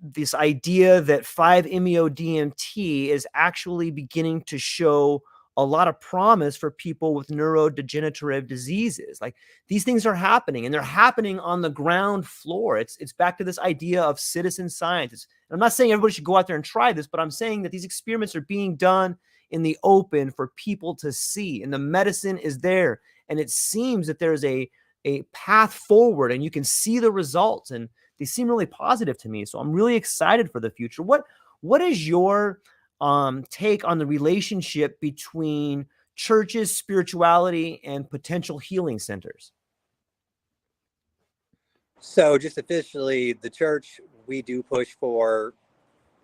this idea that 5-MeO-DMT is actually beginning to show a lot of promise for people with neurodegenerative diseases. Like, these things are happening, and they're happening on the ground floor. It's back to this idea of citizen science. I'm not saying everybody should go out there and try this, but I'm saying that these experiments are being done in the open for people to see, and the medicine is there, and it seems that there's a path forward, and you can see the results, and they seem really positive to me. So I'm really excited for the future. What is your take on the relationship between churches, spirituality, and potential healing centers? So just officially, the church, we do push for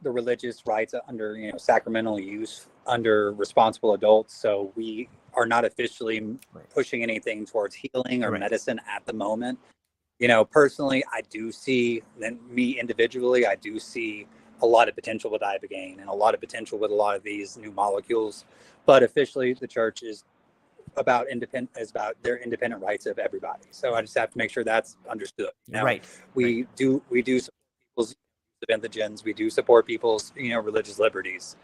the religious rights under, sacramental use under responsible adults. So we are not officially pushing anything towards healing or medicine at the moment. Personally, I do see, and me individually, I do see a lot of potential with ibogaine and a lot of potential with a lot of these new molecules. But officially, the church is about their independent rights of everybody. So I just have to make sure that's understood. We do support people's entheogens. We do support people's religious liberties.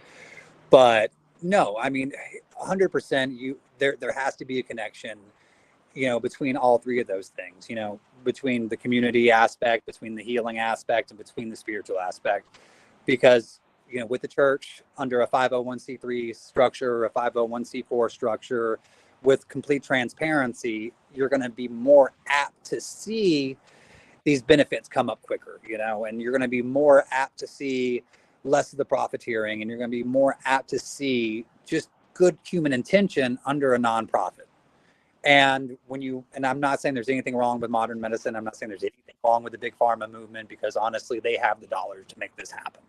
But no, I mean, 100%. There has to be a connection, between all three of those things. Between the community aspect, between the healing aspect, and between the spiritual aspect. Because with the church under a 501c3 structure, or a 501c4 structure, with complete transparency, you're going to be more apt to see these benefits come up quicker, and you're going to be more apt to see less of the profiteering, and you're going to be more apt to see just good human intention under a nonprofit. And and I'm not saying there's anything wrong with modern medicine. I'm not saying there's anything wrong with the big pharma movement, because honestly, they have the dollars to make this happen,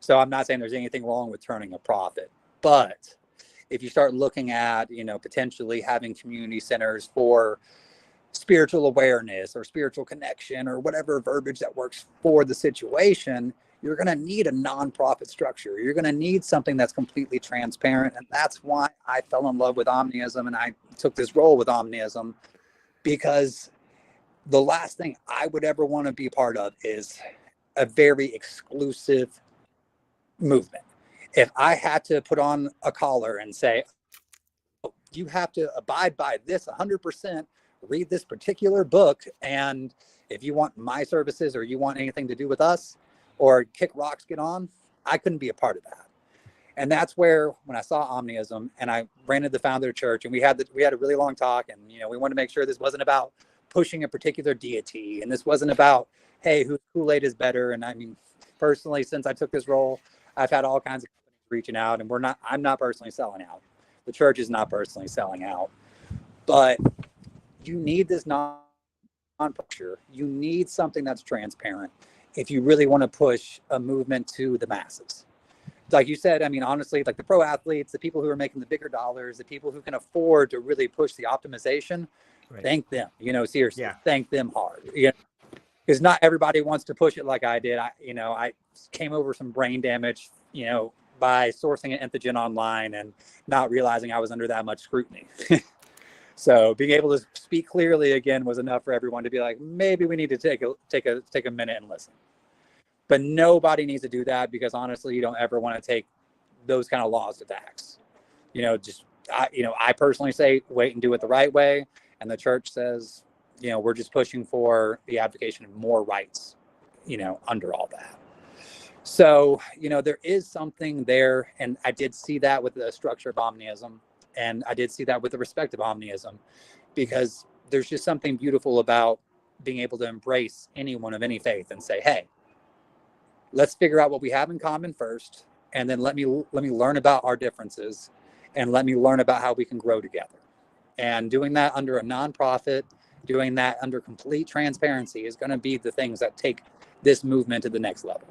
So I'm not saying there's anything wrong with turning a profit. But if you start looking at, potentially having community centers for spiritual awareness or spiritual connection or whatever verbiage that works for the situation, you're going to need a nonprofit structure. You're going to need something that's completely transparent. And that's why I fell in love with Omnism, and I took this role with Omnism, because the last thing I would ever want to be part of is a very exclusive movement. If I had to put on a collar and say, oh, you have to abide by this 100%, read this particular book, and if you want my services or you want anything to do with us, or kick rocks, get on, I couldn't be a part of that. And that's where, when I saw Omnism and I ran into the founder of the church, and we had a really long talk, and we wanted to make sure this wasn't about pushing a particular deity, and this wasn't about, hey, whose Kool-Aid is better. And I mean, personally, since I took this role, I've had all kinds of companies reaching out, and I'm not personally selling out. The church is not personally selling out, but you need this non-pressure. You need something that's transparent if you really want to push a movement to the masses. like you said, I mean, honestly, like the pro athletes, the people who are making the bigger dollars, the people who can afford to really push the optimization, Right. thank them, seriously, Yeah. thank them hard. Because not everybody wants to push it like I did. I came over some brain damage, by sourcing an entheogen online and not realizing I was under that much scrutiny. So being able to speak clearly again was enough for everyone to be like, maybe we need to take a minute and listen. But nobody needs to do that, because honestly, you don't ever want to take those kind of laws to tax. I personally say wait and do it the right way. And the church says, we're just pushing for the abdication of more rights, under all that. So, there is something there. And I did see that with the structure of Omnism. And I did see that with the respect of Omnism, because there's just something beautiful about being able to embrace anyone of any faith and say, hey, let's figure out what we have in common first. And then let me learn about our differences, and let me learn about how we can grow together. And doing that under a nonprofit, doing that under complete transparency is going to be the things that take this movement to the next level.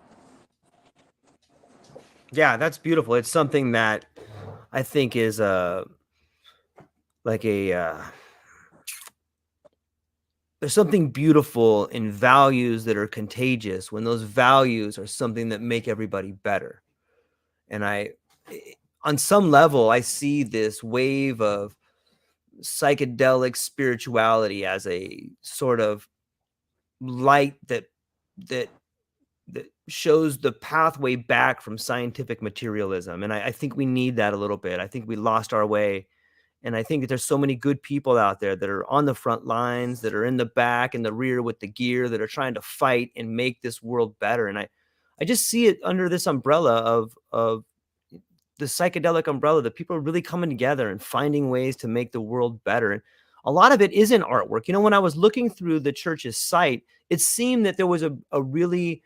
Yeah, that's beautiful. It's something that I think is there's something beautiful in values that are contagious when those values are something that make everybody better. And on some level, I see this wave of psychedelic spirituality as a sort of light that shows the pathway back from scientific materialism. And I think we need that a little bit. I think we lost our way. And I think that there's so many good people out there that are on the front lines, that are in the back and the rear with the gear, that are trying to fight and make this world better. And I just see it under this umbrella of the psychedelic umbrella, that people are really coming together and finding ways to make the world better. And a lot of it isn't artwork. When I was looking through the church's site, it seemed that there was a really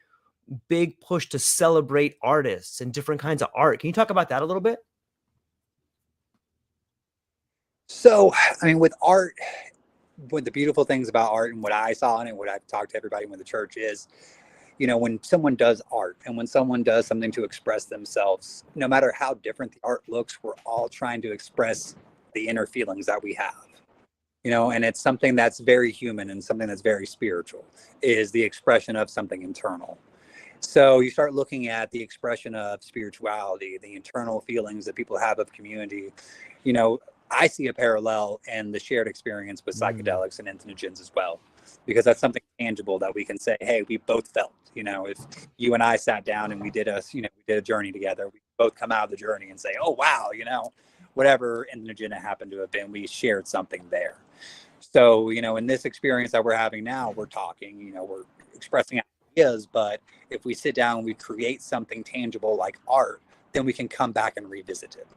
big push to celebrate artists and different kinds of art. Can you talk about that a little bit? So, I mean, with art, one of the beautiful things about art and what I saw in it, what I've talked to everybody with the church is, when someone does art and when someone does something to express themselves, no matter how different the art looks, we're all trying to express the inner feelings that we have, and it's something that's very human and something that's very spiritual, is the expression of something internal. So you start looking at the expression of spirituality, the internal feelings that people have of community. I see a parallel in the shared experience with psychedelics and entheogens as well, because that's something tangible that we can say, hey, we both felt. If you and I sat down and we did a journey together, we both come out of the journey and say, oh wow, whatever entheogen it happened to have been, we shared something there. So in this experience that we're having now, we're talking, we're expressing ideas, but if we sit down and we create something tangible like art, then we can come back and revisit it.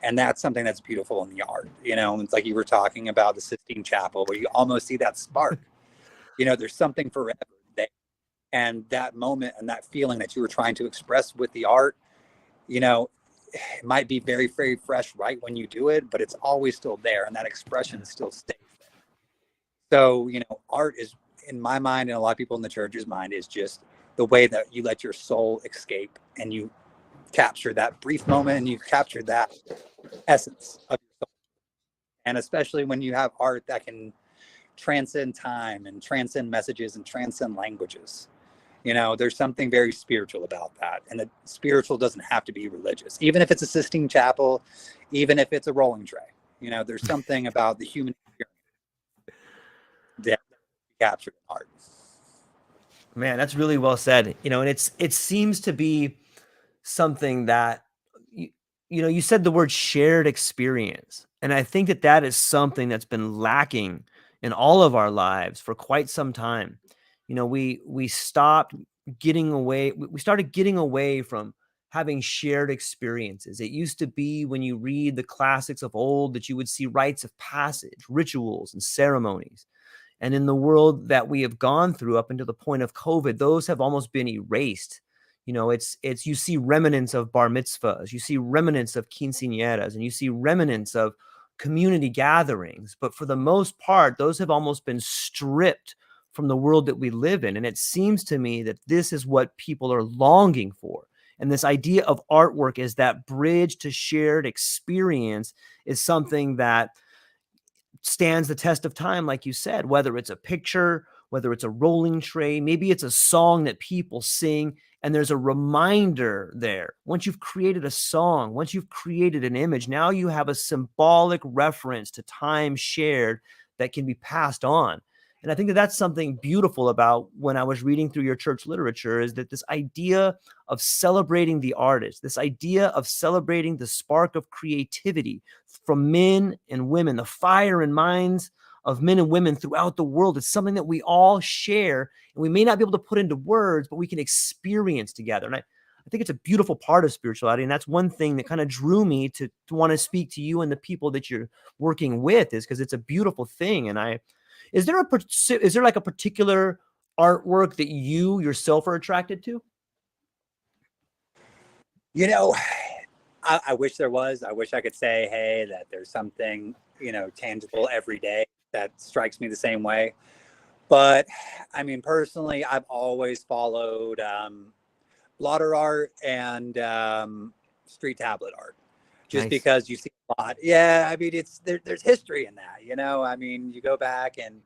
And that's something that's beautiful in the art. It's like you were talking about the Sistine Chapel, where you almost see that spark. There's something forever there. And that moment and that feeling that you were trying to express with the art, it might be very, very fresh right when you do it, but it's always still there. And that expression still stays there. So, art is, in my mind, and a lot of people in the church's mind, is just the way that you let your soul escape, and you capture that brief moment, and you capture that essence of your soul. And especially when you have art that can transcend time and transcend messages and transcend languages, there's something very spiritual about that. And the spiritual doesn't have to be religious, even if it's a Sistine Chapel, even if it's a rolling tray. There's something about the human experience that captured in art. Man, that's really well said. And it seems to be something that you said the word shared experience, and I think that is something that's been lacking in all of our lives for quite some time. We stopped getting away. We started getting away from having shared experiences. It used to be, when you read the classics of old, that you would see rites of passage, rituals, and ceremonies. And in the world that we have gone through up until the point of COVID, those have almost been erased. It's you see remnants of bar mitzvahs, you see remnants of quinceañeras, and you see remnants of community gatherings. But for the most part, those have almost been stripped from the world that we live in. And it seems to me that this is what people are longing for. And this idea of artwork is that bridge to shared experience is something that stands the test of time, like you said, whether it's a picture, whether it's a rolling tray, maybe it's a song that people sing, and there's a reminder there. Once you've created a song, once you've created an image, now you have a symbolic reference to time shared that can be passed on. And I think that that's something beautiful about when I was reading through your church literature, is that this idea of celebrating the artist, this idea of celebrating the spark of creativity from men and women, the fire and minds of men and women throughout the world. It's something that we all share, and we may not be able to put into words, but we can experience together. And I think it's a beautiful part of spirituality. And that's one thing that kind of drew me to want to speak to you and the people that you're working with, is because it's a beautiful thing. And is there like a particular artwork that you yourself are attracted to? You know, I wish there was. I wish I could say, hey, that there's something, tangible every day that strikes me the same way. But I mean, personally, I've always followed blotter art and street tablet art, just Nice. because you see a lot. Yeah, I mean, there's history in that. I mean, you go back and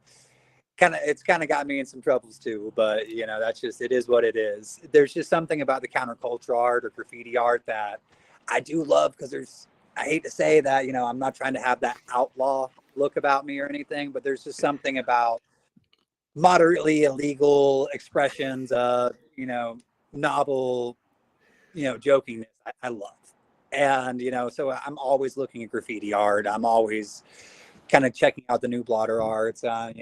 it's kind of got me in some troubles too. But that's just, it is what it is. There's just something about the counterculture art or graffiti art that I do love, because I hate to say that, I'm not trying to have that outlaw look about me or anything, but there's just something about moderately illegal expressions of, novel, jokingness I love. And, so I'm always looking at graffiti art. I'm always kind of checking out the new blotter arts. I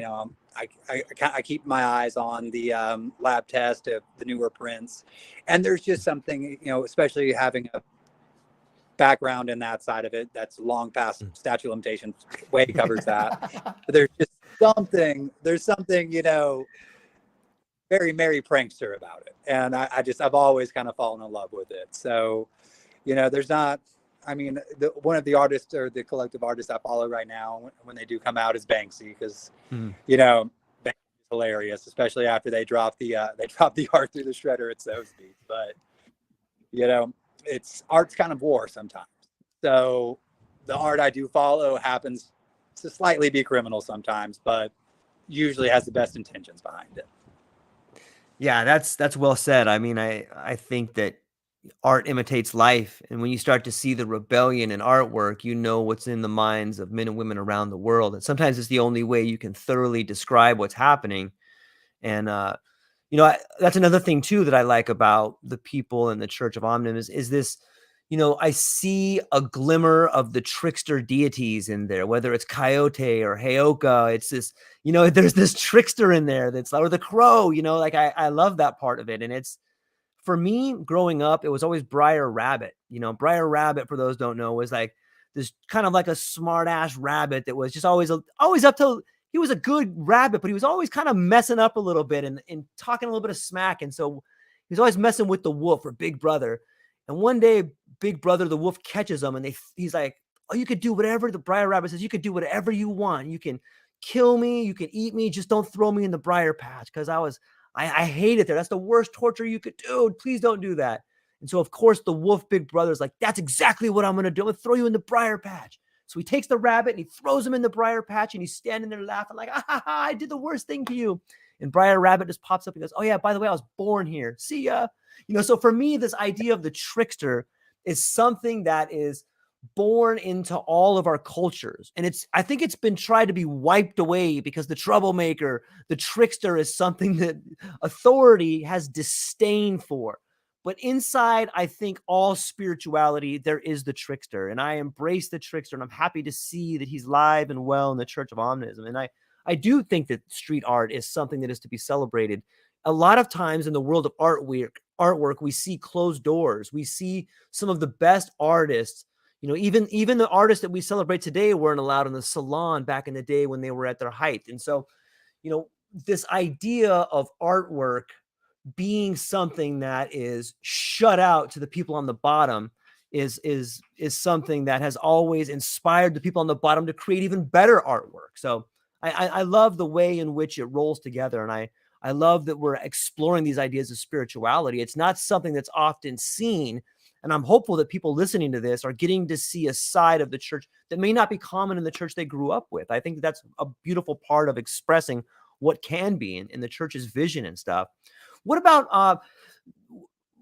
keep my eyes on the lab test of the newer prints. And there's just something, especially having a background in that side of it that's long past statute of limitations, way covers that. But there's something very merry prankster about it, and I've always kind of fallen in love with it. So there's not, I mean, one of the artists, or the collective artists I follow right now, when they do come out, is Banksy, because Banksy is hilarious, especially after they drop the art through the shredder at Sotheby's. But it's art's kind of war sometimes. So the art I do follow happens to slightly be criminal sometimes, but usually has the best intentions behind it. Yeah, that's well said. I mean, I think that art imitates life, and when you start to see the rebellion in artwork, what's in the minds of men and women around the world. And sometimes it's the only way you can thoroughly describe what's happening. And that's another thing too that I like about the people in the Church of Omnism is this, I see a glimmer of the trickster deities in there, whether it's Coyote or Heyoka. It's this, there's this trickster in there or the crow, like I love that part of it. And it's, for me, growing up, it was always Briar Rabbit. Briar Rabbit, for those who don't know, was like this kind of like a smart ass rabbit that was just always up to, he was a good rabbit, but he was always kind of messing up a little bit and talking a little bit of smack. And so he was always messing with the wolf, or Big Brother. And one day, Big Brother, the wolf, catches him, and he's like, oh, you could do whatever. The Briar Rabbit says, you could do whatever you want. You can kill me. You can eat me. Just don't throw me in the briar patch, because I hate it there. That's the worst torture you could do. Please don't do that. And so, of course, the wolf, Big Brother, is like, that's exactly what I'm going to do. I'm going to throw you in the briar patch. So he takes the rabbit and he throws him in the briar patch, and he's standing there laughing like, I did the worst thing to you. And Briar Rabbit just pops up and goes, oh yeah, by the way, I was born here. See ya. So for me, this idea of the trickster is something that is born into all of our cultures. And I think it's been tried to be wiped away, because the troublemaker, the trickster, is something that authority has disdain for. But inside, I think, all spirituality, there is the trickster. And I embrace the trickster, and I'm happy to see that he's live and well in the Church of Omnism. And I do think that street art is something that is to be celebrated. A lot of times in the world of artwork, we see closed doors. We see some of the best artists. Even the artists that we celebrate today weren't allowed in the salon back in the day when they were at their height. And so, this idea of artwork being something that is shut out to the people on the bottom is something that has always inspired the people on the bottom to create even better artwork. So I love the way in which it rolls together. And I love that we're exploring these ideas of spirituality. It's not something that's often seen. And I'm hopeful that people listening to this are getting to see a side of the church that may not be common in the church they grew up with. I think that's a beautiful part of expressing what can be in the church's vision and stuff. What about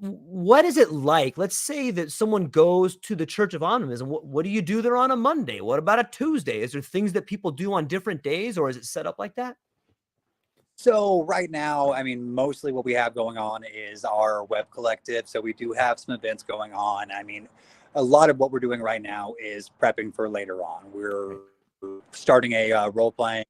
what is it like? Let's say that someone goes to the Church of Omnism. What do you do there on a Monday? What about a Tuesday? Is there things that people do on different days, or is it set up like that? So right now, I mean, mostly what we have going on is our web collective. So we do have some events going on. I mean, a lot of what we're doing right now is prepping for later on. We're starting a role-playing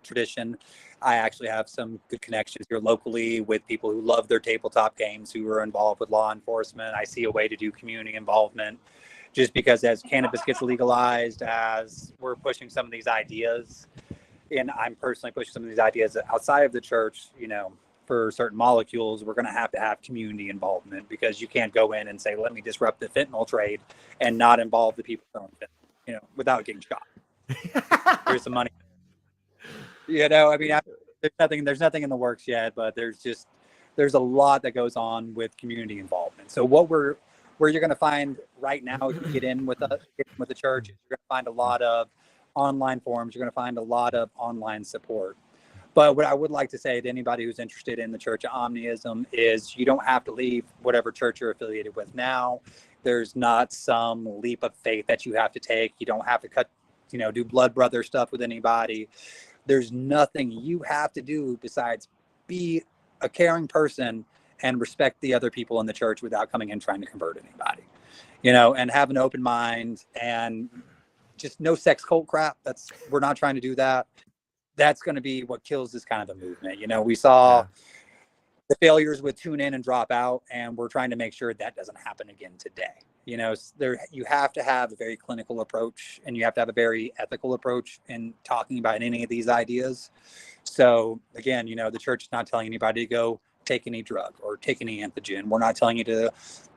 tradition. I actually have some good connections here locally with people who love their tabletop games, who are involved with law enforcement. I see a way to do community involvement, just because as cannabis gets legalized, as we're pushing some of these ideas, and I'm personally pushing some of these ideas outside of the church, you know, for certain molecules, we're going to have community involvement, because you can't go in and say, let me disrupt the fentanyl trade and not involve the people selling fentanyl, you know, without getting shot. There's some money. You know, I mean, there's nothing in the works yet, but there's a lot that goes on with community involvement. So where you're going to find right now, if you get in with the church, you're going to find a lot of online forums. You're going to find a lot of online support. But what I would like to say to anybody who's interested in the Church of Omnism is, you don't have to leave whatever church you're affiliated with now. There's not some leap of faith that you have to take. You don't have to do blood brother stuff with anybody. There's nothing you have to do besides be a caring person and respect the other people in the church without coming in trying to convert anybody, you know, and have an open mind, and just no sex cult crap. We're not trying to do that. That's going to be what kills this kind of a movement. You know, we saw the failures with tune in and drop out, and we're trying to make sure that doesn't happen again today. You know, you have to have a very clinical approach, and you have to have a very ethical approach in talking about any of these ideas. So again, you know, the church is not telling anybody to go take any drug or take any antigen. We're not telling you to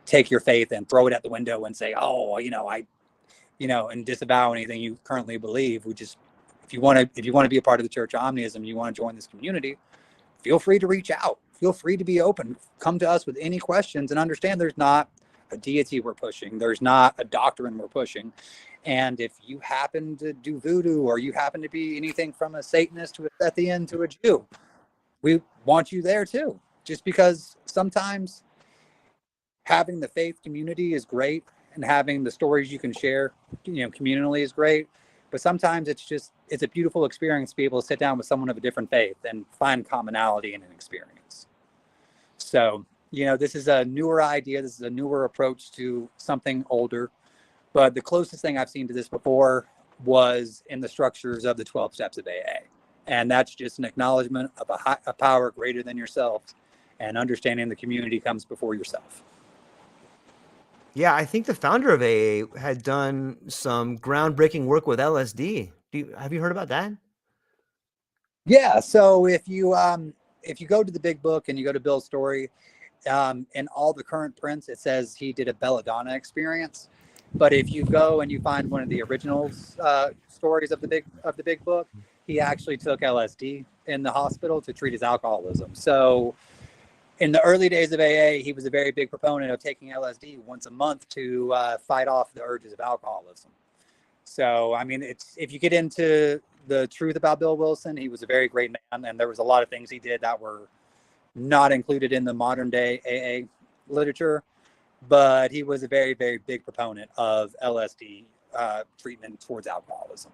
take your faith and throw it out the window and say, oh, and disavow anything you currently believe. We just, if you want to be a part of the Church of Omnism, you want to join this community, feel free to reach out. Feel free to be open. Come to us with any questions, and understand there's not a deity we're pushing. There's not a doctrine we're pushing. And if you happen to do voodoo, or you happen to be anything from a Satanist to a Sethian to a Jew, we want you there too. Just because sometimes having the faith community is great, and having the stories you can share, you know, communally is great. But sometimes it's a beautiful experience to be able to sit down with someone of a different faith and find commonality in an experience. So, you know, this is a newer idea. This is a newer approach to something older. But the closest thing I've seen to this before was in the structures of the 12 steps of AA. And that's just an acknowledgement of a power greater than yourself, and understanding the community comes before yourself. Yeah, I think the founder of AA had done some groundbreaking work with LSD. Have you heard about that? Yeah. So if you go to the big book and you go to Bill's story, in all the current prints, it says he did a belladonna experience. But if you go and you find one of the original stories of the big book, he actually took LSD in the hospital to treat his alcoholism. So in the early days of AA, he was a very big proponent of taking LSD once a month to fight off the urges of alcoholism. So, I mean, if you get into the truth about Bill Wilson, he was a very great man, and there was a lot of things he did that were not included in the modern day AA literature, but he was a very, very big proponent of LSD treatment towards alcoholism.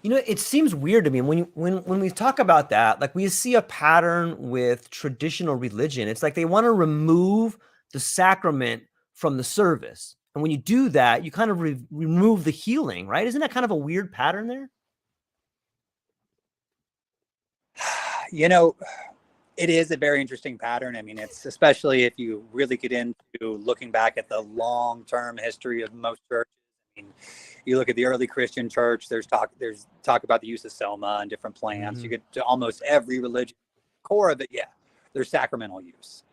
You know, it seems weird to me when we talk about that, like we see a pattern with traditional religion. It's like they want to remove the sacrament from the service. And when you do that, you kind of remove the healing, right? Isn't that kind of a weird pattern there? You know, it is a very interesting pattern. I mean, it's especially if you really get into looking back at the long-term history of most churches. I mean, you look at the early Christian church, there's talk about the use of soma and different plants. Mm-hmm. You get to almost every religion, core of it, there's sacramental use.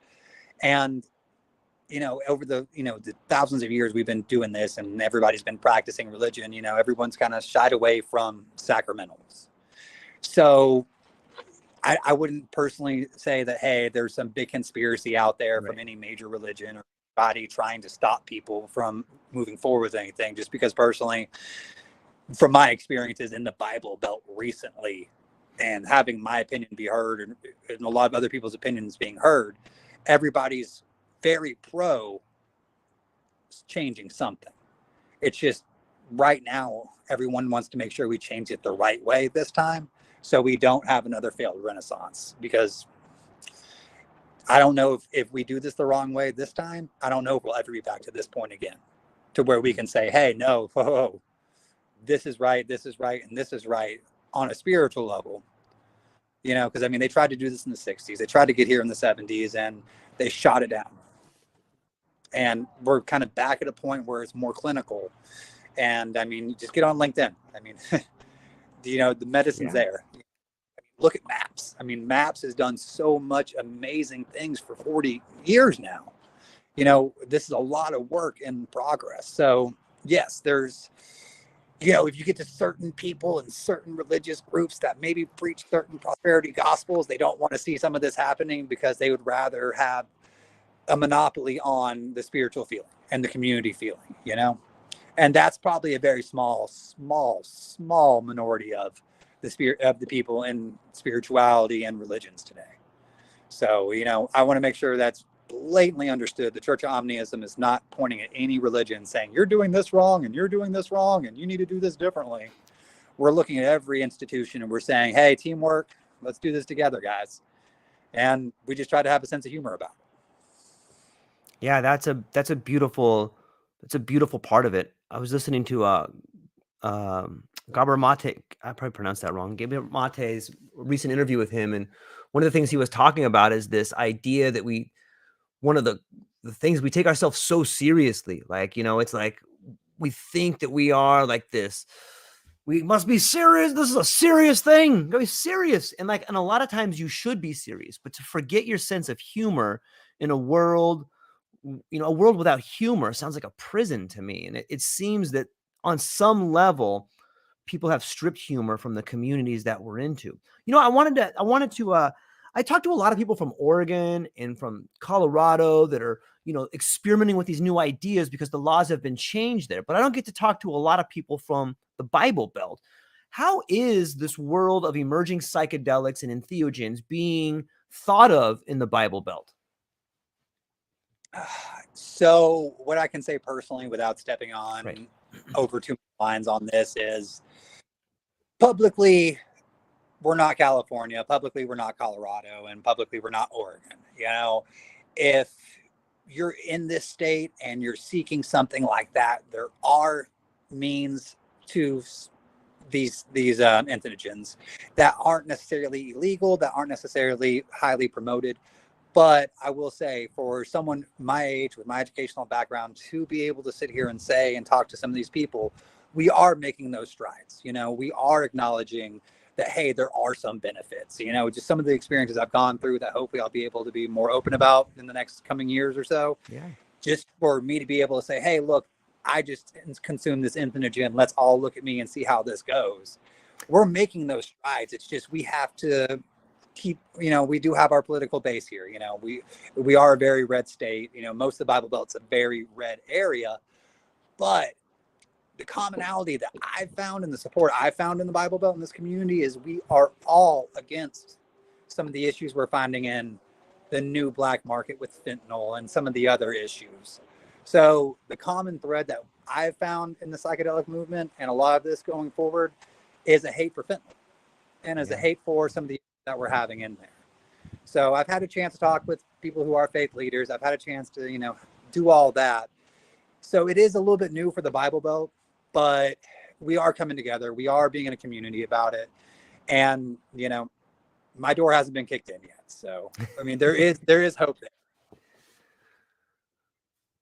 And, you know, over the thousands of years we've been doing this, and everybody's been practicing religion, you know, everyone's kind of shied away from sacramentals. So I wouldn't personally say that, hey, there's some big conspiracy out there Right. from any major religion or body trying to stop people from moving forward with anything, just because personally, from my experiences in the Bible Belt recently and having my opinion be heard and a lot of other people's opinions being heard, everybody's very pro changing something. It's just right now, everyone wants to make sure we change it the right way this time, so we don't have another failed Renaissance. Because I don't know if we do this the wrong way this time, I don't know if we'll ever be back to this point again, to where we can say, hey, no, whoa, this is right, and this is right on a spiritual level. You know, because I mean, they tried to do this in the 60s, they tried to get here in the 70s, and they shot it down. And we're kind of back at a point where it's more clinical. And I mean, just get on LinkedIn. I mean, you know, the medicine's there. Look at Maps. I mean, Maps has done so much amazing things for 40 years now. You know, this is a lot of work in progress. So yes, there's, you know, if you get to certain people and certain religious groups that maybe preach certain prosperity gospels, they don't want to see some of this happening because they would rather have a monopoly on the spiritual feeling and the community feeling, you know? And that's probably a very small minority of the spirit of the people in spirituality and religions today. So, you know, I want to make sure that's blatantly understood. The Church of Omnism is not pointing at any religion saying you're doing this wrong and you're doing this wrong and you need to do this differently. We're looking at every institution and we're saying, hey, teamwork, let's do this together, guys. And we just try to have a sense of humor about it. Yeah, that's a beautiful part of it. I was listening to Gabor Mate. I probably pronounced that wrong. Gabor Mate's recent interview with him, and one of the things he was talking about is this idea that one of the things we take ourselves so seriously. Like, you know, it's like we think that we are like this. We must be serious. This is a serious thing. Go be serious. And a lot of times you should be serious, but to forget your sense of humor in a world, you know, a world without humor sounds like a prison to me. And it seems that on some level, people have stripped humor from the communities that we're into. You know, I talked to a lot of people from Oregon and from Colorado that are, you know, experimenting with these new ideas because the laws have been changed there. But I don't get to talk to a lot of people from the Bible Belt. How is this world of emerging psychedelics and entheogens being thought of in the Bible Belt? So what I can say personally without stepping on over too many lines on this is publicly, we're not California, publicly, we're not Colorado, and publicly, we're not Oregon. You know, if you're in this state and you're seeking something like that, there are means to these entheogens that aren't necessarily illegal, that aren't necessarily highly promoted. But I will say, for someone my age with my educational background to be able to sit here and say and talk to some of these people, we are making those strides. You know, we are acknowledging that, hey, there are some benefits, you know, just some of the experiences I've gone through that hopefully I'll be able to be more open about in the next coming years or so. Yeah. Just for me to be able to say, hey, look, I just consumed this entheogen. Let's all look at me and see how this goes. We're making those strides. It's just we have to keep, you know, we do have our political base here. You know, we are a very red state. You know, most of the Bible Belt's a very red area, but the commonality that I've found and the support I've found in the Bible Belt in this community is we are all against some of the issues we're finding in the new black market with fentanyl and some of the other issues. So the common thread that I've found in the psychedelic movement and a lot of this going forward is a hate for fentanyl and is a hate for some of the issues that we're having in there. So I've had a chance to talk with people who are faith leaders. I've had a chance to, you know, do all that. So it is a little bit new for the Bible Belt, but we are coming together. We are being in a community about it. And, you know, my door hasn't been kicked in yet. So, I mean, there is hope there.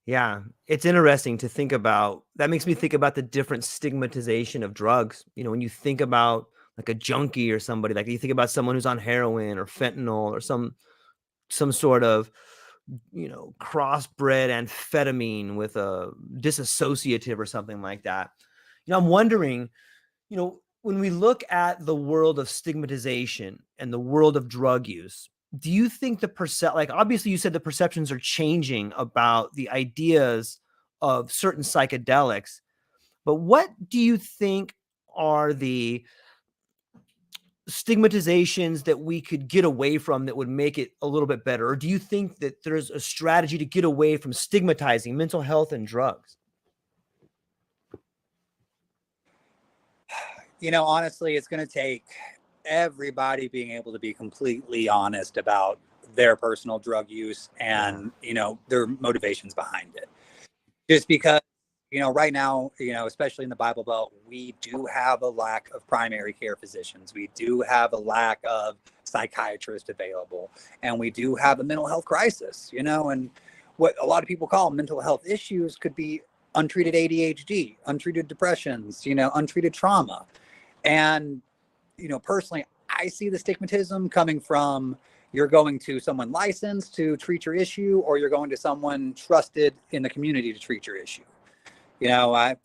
Yeah, it's interesting to think about. That makes me think about the different stigmatization of drugs. You know, when you think about like a junkie or somebody, like you think about someone who's on heroin or fentanyl or some sort of, you know, crossbred amphetamine with a disassociative or something like that. You know, I'm wondering, you know, when we look at the world of stigmatization and the world of drug use, do you think like obviously you said the perceptions are changing about the ideas of certain psychedelics, but what do you think are the stigmatizations that we could get away from that would make it a little bit better? Or do you think that there's a strategy to get away from stigmatizing mental health and drugs? Honestly, it's going to take everybody being able to be completely honest about their personal drug use and, their motivations behind it. Just because, right now, especially in the Bible Belt, we do have a lack of primary care physicians. We do have a lack of psychiatrists available, and we do have a mental health crisis, and what a lot of people call mental health issues could be untreated ADHD, untreated depressions, untreated trauma. And, personally, I see the stigmatism coming from you're going to someone licensed to treat your issue, or you're going to someone trusted in the community to treat your issue. I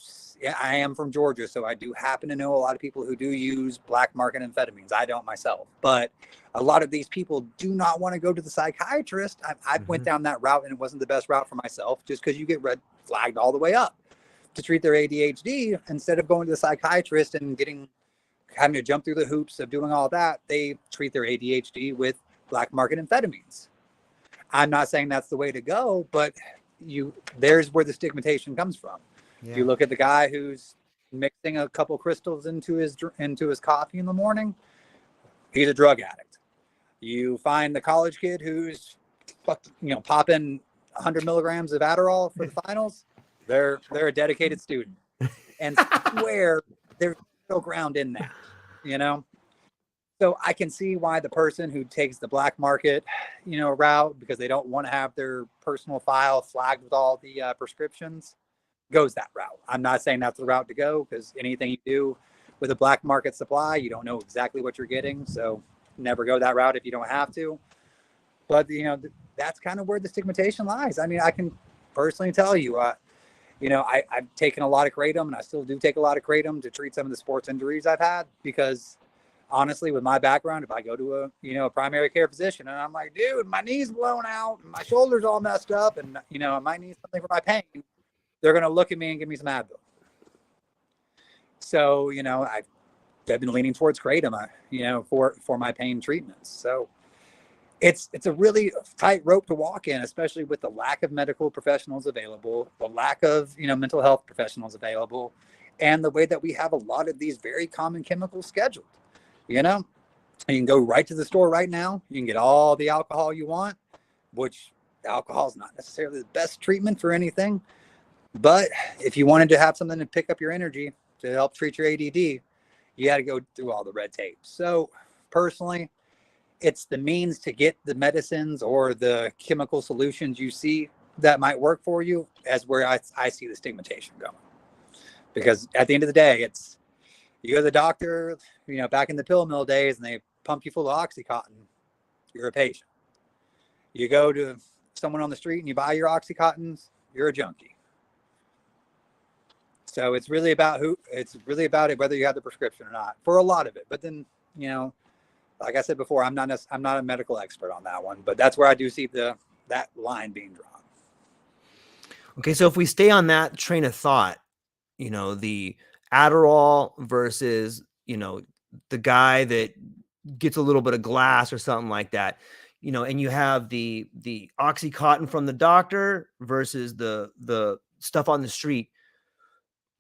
am from Georgia, so I do happen to know a lot of people who do use black market amphetamines. I don't myself, but a lot of these people do not want to go to the psychiatrist. I went down that route, and it wasn't the best route for myself, just because you get red flagged all the way up to treat their ADHD. Instead of going to the psychiatrist and having to jump through the hoops of doing all that, they treat their ADHD with black market amphetamines. I'm not saying that's the way to go, but there's where the stigmatization comes from. Yeah. You look at the guy who's mixing a couple crystals into his coffee in the morning, he's a drug addict. You find the college kid who's popping 100 milligrams of Adderall for the finals, they're a dedicated student. And where there's no ground in that, So I can see why the person who takes the black market, route, because they don't want to have their personal file flagged with all the prescriptions, goes that route. I'm not saying that's the route to go, because anything you do with a black market supply, you don't know exactly what you're getting. So never go that route if you don't have to. But, that's kind of where the stigmatization lies. I mean, I can personally tell you, I've taken a lot of kratom, and I still do take a lot of kratom to treat some of the sports injuries I've had, because honestly, with my background, if I go to a primary care physician and I'm like, dude, my knee's blown out and my shoulder's all messed up, and I might need something for my pain, they're going to look at me and give me some Advil. So, I've been leaning towards kratom, for my pain treatments. So it's a really tight rope to walk in, especially with the lack of medical professionals available, the lack of, mental health professionals available, and the way that we have a lot of these very common chemicals scheduled. You can go right to the store right now. You can get all the alcohol you want, which alcohol is not necessarily the best treatment for anything. But if you wanted to have something to pick up your energy to help treat your ADD, you got to go through all the red tape. So personally, it's the means to get the medicines or the chemical solutions you see that might work for you as where I see the stigmatization going. Because at the end of the day, you go to the doctor, back in the pill mill days, and they pump you full of Oxycontin, you're a patient. You go to someone on the street and you buy your Oxycontins, you're a junkie. So it's really about it, whether you have the prescription or not, for a lot of it. But then, like I said before, I'm not a medical expert on that one, but that's where I do see that line being drawn. Okay, so if we stay on that train of thought, the Adderall versus, the guy that gets a little bit of glass or something like that, and you have the Oxycontin from the doctor versus the stuff on the street.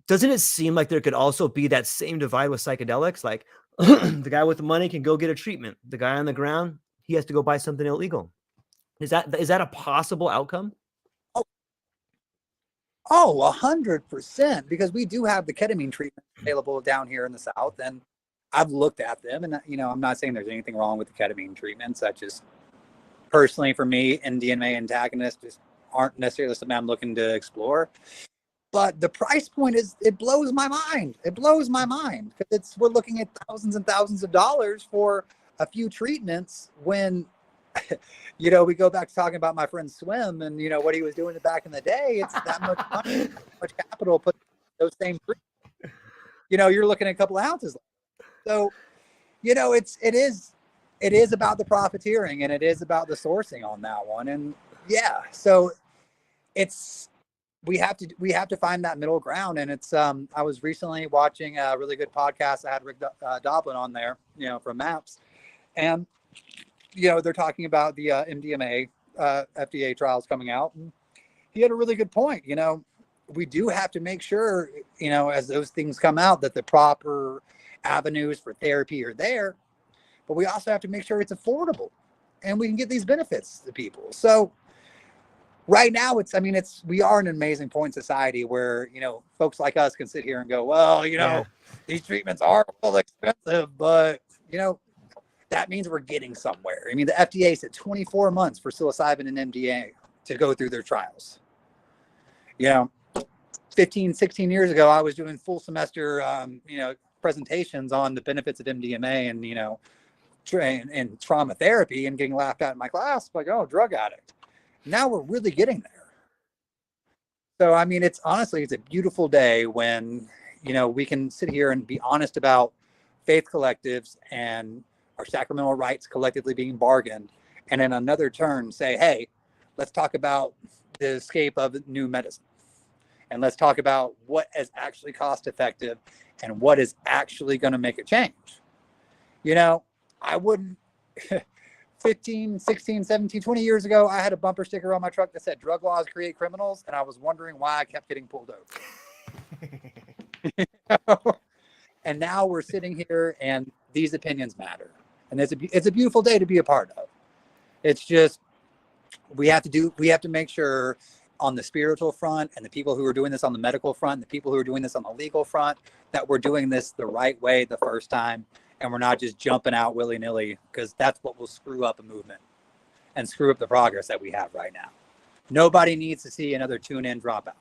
Doesn't it seem like there could also be that same divide with psychedelics? Like the guy with the money can go get a treatment. The guy on the ground, he has to go buy something illegal. Is that a possible outcome? Oh, 100%, because we do have the ketamine treatment available down here in the South, and I've looked at them, and I'm not saying there's anything wrong with the ketamine treatments. I just personally, for me, MDMA antagonists just aren't necessarily something I'm looking to explore. But the price point it blows my mind. It blows my mind, because we're looking at thousands and thousands of dollars for a few treatments when we go back to talking about my friend Swim and, what he was doing back in the day. It's that much money, that much capital put those same treatments. You're looking at a couple of ounces. So, it is about the profiteering, and it is about the sourcing on that one. And yeah, so we have to find that middle ground. And I was recently watching a really good podcast. I had Rick Doblin on there, from MAPS, and they're talking about the MDMA FDA trials coming out, and he had a really good point. We do have to make sure, as those things come out, that the proper avenues for therapy are there, but we also have to make sure it's affordable and we can get these benefits to people. So right now we are in an amazing point in society where, folks like us can sit here and go, well, these treatments are well expensive, but that means we're getting somewhere. I mean, the FDA said 24 months for psilocybin and MDA to go through their trials. 15, 16 years ago, I was doing full semester, presentations on the benefits of MDMA and trauma therapy, and getting laughed at in my class, like, oh, drug addict. Now we're really getting there. So, it's a beautiful day when, we can sit here and be honest about faith collectives and our sacramental rights collectively being bargained. And in another turn say, hey, let's talk about the escape of new medicine. And let's talk about what is actually cost effective and what is actually going to make a change. I wouldn't 15, 16, 17, 20 years ago, I had a bumper sticker on my truck that said drug laws create criminals. And I was wondering why I kept getting pulled over. And now we're sitting here and these opinions matter. And it's a beautiful day to be a part of. It's just, we have to make sure on the spiritual front, and the people who are doing this on the medical front, the people who are doing this on the legal front, that we're doing this the right way the first time, and we're not just jumping out willy-nilly, because that's what will screw up a movement and screw up the progress that we have right now. Nobody needs to see another tune-in dropout.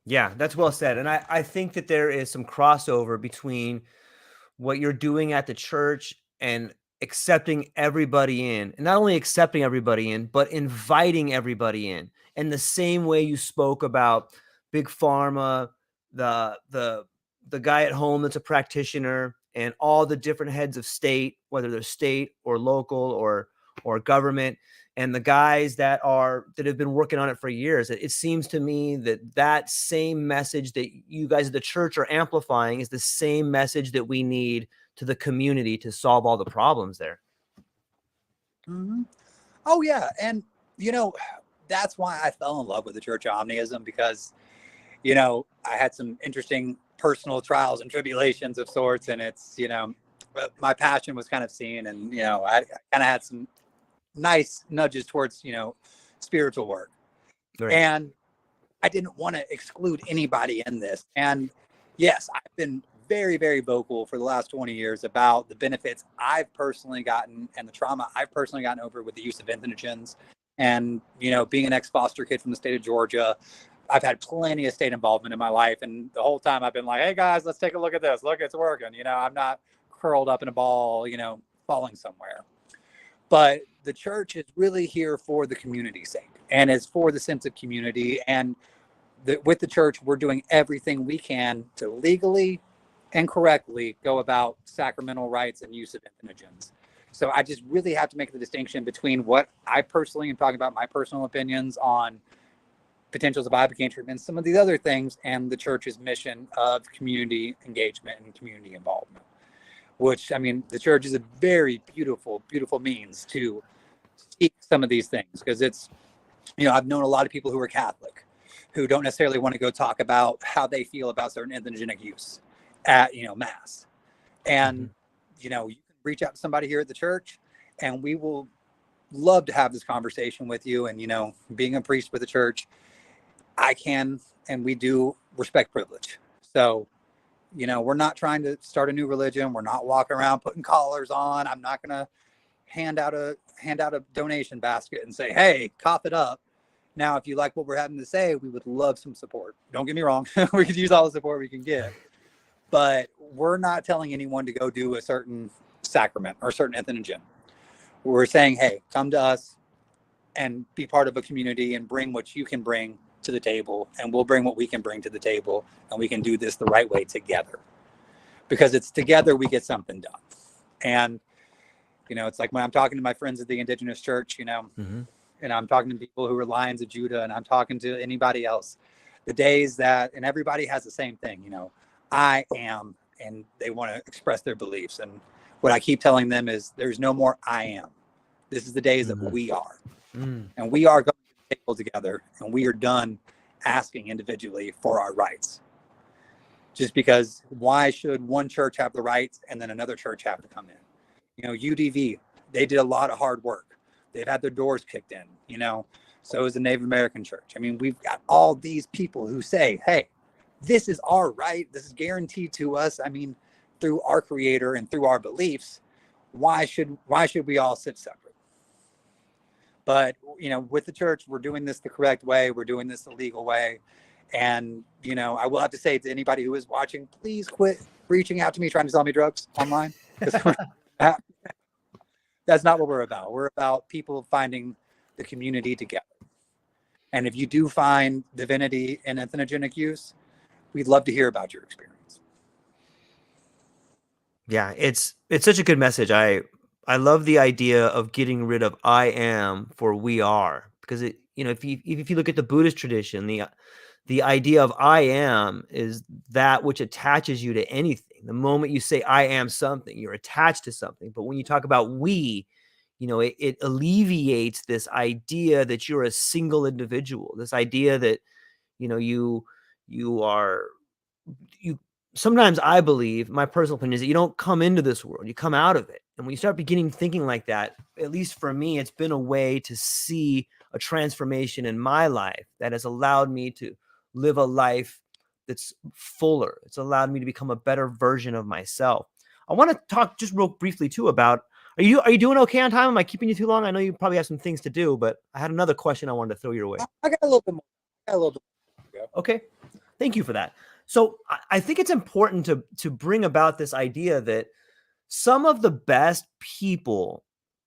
Yeah, that's well said. And I think that there is some crossover between what you're doing at the church and accepting everybody in, and not only accepting everybody in, but inviting everybody in. And the same way you spoke about big pharma, the guy at home that's a practitioner, and all the different heads of state, whether they're state or local or government, and the guys that have been working on it for years. It seems to me that same message that you guys at the church are amplifying is the same message that we need to the community to solve all the problems there. Mm-hmm. Oh yeah. And, that's why I fell in love with the Church of Omnism, because, I had some interesting personal trials and tribulations of sorts. And it's, my passion was kind of seen, and, I kind of had some nice nudges towards, spiritual work. Right. And I didn't want to exclude anybody in this. And yes, I've been very, very vocal for the last 20 years about the benefits I've personally gotten and the trauma I've personally gotten over with the use of entheogens. And, being an ex-foster kid from the state of Georgia, I've had plenty of state involvement in my life. And the whole time I've been like, hey guys, let's take a look at this. Look, it's working. I'm not curled up in a ball, falling somewhere. But the church is really here for the community's sake, and it's for the sense of community. And with the church, we're doing everything we can to legally and correctly go about sacramental rites and use of entheogens. So I just really have to make the distinction between what I personally am talking about, my personal opinions on potentials of ibogaine treatment, some of these other things, and the church's mission of community engagement and community involvement. Which, the church is a very beautiful, beautiful means to speak some of these things, because it's, I've known a lot of people who are Catholic who don't necessarily want to go talk about how they feel about certain entheogenic use at, Mass. And, you can reach out to somebody here at the church, and we will love to have this conversation with you. And, being a priest with the church, I can, and we do respect privilege. So, we're not trying to start a new religion. We're not walking around putting collars on. I'm not going to hand out a donation basket and say, hey, cough it up. Now, if you like what we're having to say, we would love some support. Don't get me wrong. We could use all the support we can get. But we're not telling anyone to go do a certain sacrament or a certain entheogen. We're saying, hey, come to us and be part of a community and bring what you can bring to the table, and we'll bring what we can bring to the table, and we can do this the right way together. because it's together we get something done. And, you know, it's like when I'm talking to my friends at the Indigenous Church, you know, and I'm talking to people who are Lions of Judah, and I'm talking to anybody else, the days that, and everybody has the same thing, you know, I am, and they want to express their beliefs. And what I keep telling them is there's no more I am. This is the days of we are. And we are going to the table together, and we are done asking individually for our rights. Just because why should one church have the rights and then another church have to come in? You know, UDV, they did a lot of hard work. They've had their doors kicked in, you know, so is the Native American Church. I mean, we've got all these people who say, hey, this is our right. This is guaranteed to us. I mean, through our creator and through our beliefs, why should we all sit separate? But, you know, with the church, we're doing this the correct way. We're doing this the legal way. And, you know, I will have to say to anybody who is watching, please quit reaching out to me trying to sell me drugs online. That's not what we're about. We're about people finding the community together. And if you do find divinity in entheogenic use, we'd love to hear about your experience. Yeah, it's such a good message. I love the idea of getting rid of I am for we are, because it, you know, if you look at the Buddhist tradition, the idea of I am is that which attaches you to anything. The moment you say I am something, you're attached to something. But when you talk about we, you know, it alleviates this idea that you're a single individual, this idea that, you know, you sometimes, I believe, my personal opinion is that you don't come into this world, you come out of it. And when you start beginning thinking like that, at least for me, it's been a way to see a transformation in my life that has allowed me to live a life that's fuller. It's allowed me to become a better version of myself. I want to talk just real briefly too about, are you doing okay on time? Am I keeping you too long? I know you probably have some things to do, but I had another question I wanted to throw your way. I got a little bit more. Okay. Thank you for that. So I think it's important to bring about this idea that some of the best people,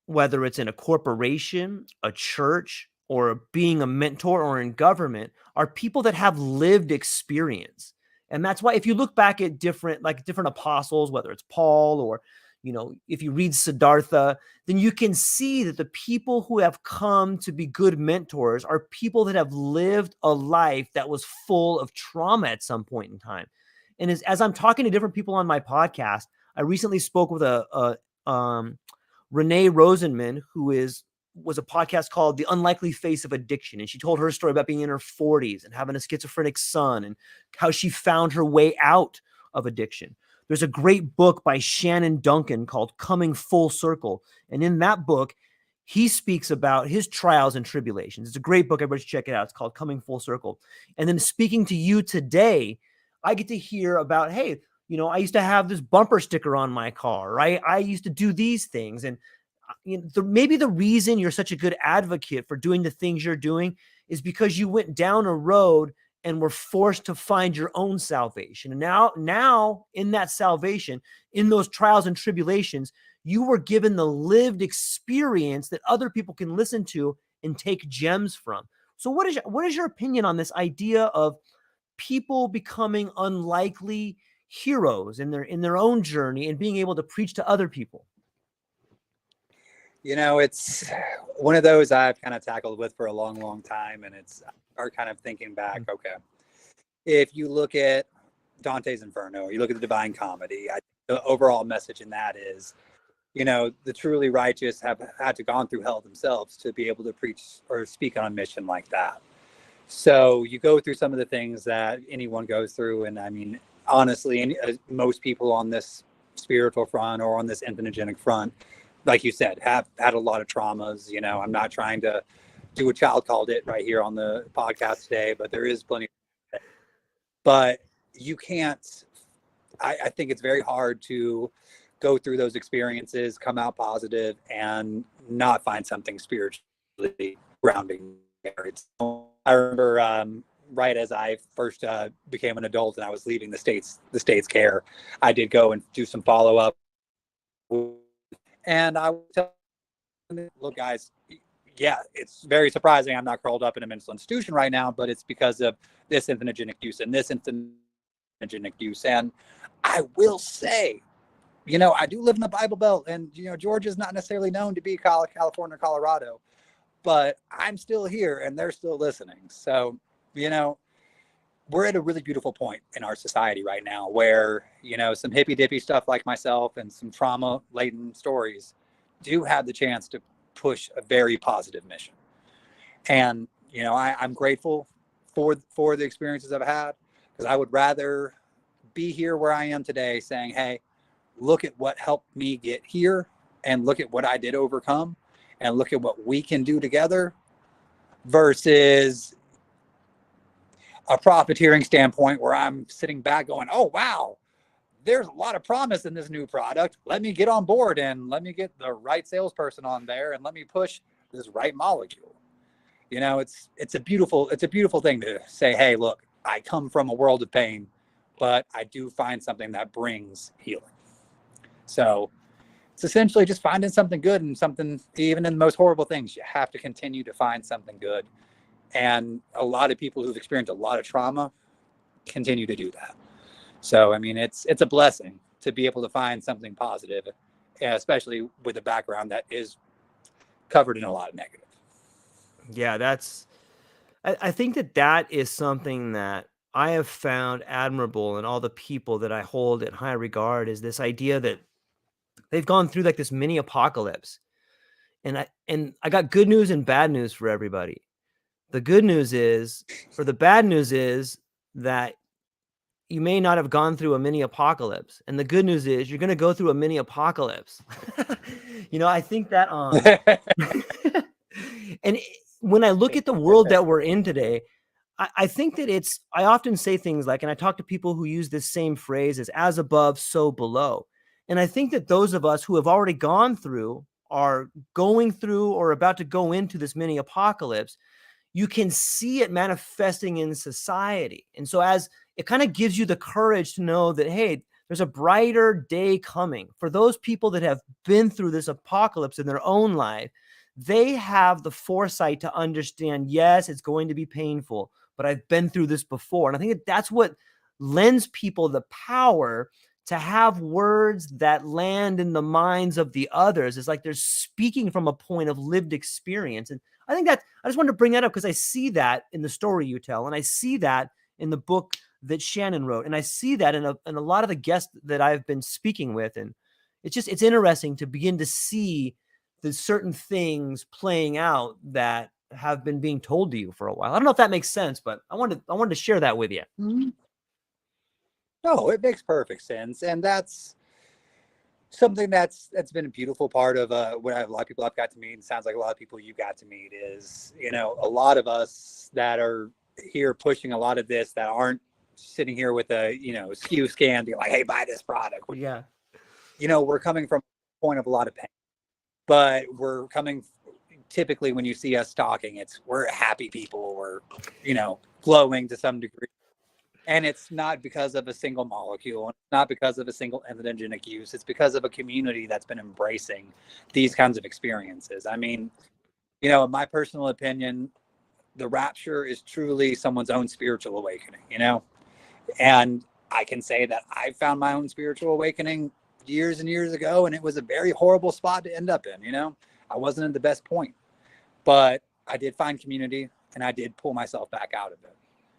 whether it's in a corporation, a church, or being a mentor or in government, are people that have lived experience. And that's why if you look back at different apostles, whether it's Paul or, you know, if you read Siddhartha, then you can see that the people who have come to be good mentors are people that have lived a life that was full of trauma at some point in time. And as I'm talking to different people on my podcast, I recently spoke with a Renee Rosenman, who was a podcast called The Unlikely Face of Addiction. And she told her story about being in her 40s and having a schizophrenic son and how she found her way out of addiction. There's a great book by Shannon Duncan called Coming Full Circle. And in that book, he speaks about his trials and tribulations. It's a great book. Everybody should check it out. It's called Coming Full Circle. And then speaking to you today, I get to hear about, hey, you know, I used to have this bumper sticker on my car, right? I used to do these things. And you know, maybe the reason you're such a good advocate for doing the things you're doing is because you went down a road and were forced to find your own salvation. And now in that salvation, in those trials and tribulations, you were given the lived experience that other people can listen to and take gems from. So what is your opinion on this idea of people becoming unlikely heroes in their own journey and being able to preach to other people? You know, it's one of those I've kind of tackled with for a long, long time. And it's kind of thinking back, okay, if you look at Dante's Inferno, you look at the Divine Comedy, the overall message in that is, you know, the truly righteous have had to gone through hell themselves to be able to preach or speak on a mission like that. So you go through some of the things that anyone goes through. And I mean, honestly, most people on this spiritual front or on this entheogenic front, like you said, have had a lot of traumas. You know, I'm not trying to do what Child called it right here on the podcast today, but there is plenty. But you can't, I think it's very hard to go through those experiences, come out positive, and not find something spiritually grounding there. I remember right as I first became an adult and I was leaving the state's care, I did go and do some follow-up. And I would tell them, look, guys, yeah, it's very surprising I'm not curled up in a mental institution right now, but it's because of this entheogenic use and this hallucinogenic use. And I will say, you know, I do live in the Bible Belt, and, you know, Georgia's not necessarily known to be California or Colorado, but I'm still here and they're still listening. So, you know, we're at a really beautiful point in our society right now where, you know, some hippy dippy stuff like myself and some trauma laden stories do have the chance to push a very positive mission. And, you know, I'm grateful for the experiences I've had, because I would rather be here where I am today saying, hey, look at what helped me get here, and look at what I did overcome, and look at what we can do together, versus a profiteering standpoint where I'm sitting back going, oh, wow, there's a lot of promise in this new product. Let me get on board and let me get the right salesperson on there and let me push this right molecule. You know, it's a beautiful thing to say, hey, look, I come from a world of pain, but I do find something that brings healing. So it's essentially just finding something good, and something, even in the most horrible things, you have to continue to find something good. And a lot of people who've experienced a lot of trauma continue to do that. So, I mean, it's a blessing to be able to find something positive, especially with a background that is covered in a lot of negative. Yeah, I think that is something that I have found admirable in all the people that I hold in high regard, is this idea that they've gone through like this mini apocalypse. And I got good news and bad news for everybody. The good news is, or the bad news is, that you may not have gone through a mini apocalypse. And the good news is you're going to go through a mini apocalypse. You know, I think that and when I look at the world that we're in today, I think that I often say things like, and I talk to people who use this same phrase as above, so below. And I think that those of us who have already gone through, are going through, or about to go into this mini apocalypse, you can see it manifesting in society. And so as it kind of gives you the courage to know that, hey, there's a brighter day coming for those people that have been through this apocalypse in their own life. They have the foresight to understand, yes, it's going to be painful, but I've been through this before. And I think that's what lends people the power to have words that land in the minds of the others. It's like they're speaking from a point of lived experience. And I think that I just wanted to bring that up because I see that in the story you tell, and I see that in the book that Shannon wrote, and I see that in a lot of the guests that I've been speaking with. And it's interesting to begin to see the certain things playing out that have been being told to you for a while. I don't know if that makes sense, but I wanted to share that with you. Mm-hmm. No, it makes perfect sense. And that's something that's been a beautiful part of what a lot of people I've got to meet, and sounds like a lot of people you got to meet, is, you know, a lot of us that are here pushing a lot of this, that aren't sitting here with a, you know, SKU scan being like, hey, buy this product. Yeah. You know, we're coming from a point of a lot of pain, but we're coming, typically when you see us talking, we're happy people, we're, you know, glowing to some degree. And it's not because of a single molecule, and it's not because of a single entheogenic use. It's because of a community that's been embracing these kinds of experiences. I mean, you know, in my personal opinion, the rapture is truly someone's own spiritual awakening, you know? And I can say that I found my own spiritual awakening years and years ago, and it was a very horrible spot to end up in, you know? I wasn't at the best point, but I did find community, and I did pull myself back out of it.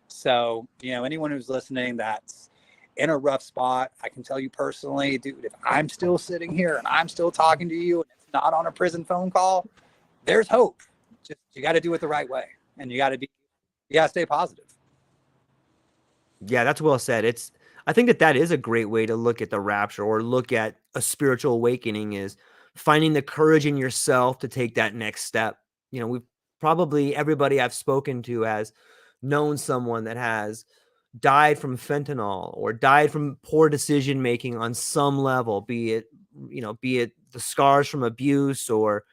So, you know, anyone who's listening that's in a rough spot, I can tell you personally, dude, if I'm still sitting here and I'm still talking to you and it's not on a prison phone call, there's hope. Just, you got to do it the right way, and you got to stay positive. Yeah, that's well said. I think that is a great way to look at the rapture, or look at a spiritual awakening, is finding the courage in yourself to take that next step. You know, everybody I've spoken to has known someone that has died from fentanyl, or died from poor decision making on some level, be it the scars from abuse, or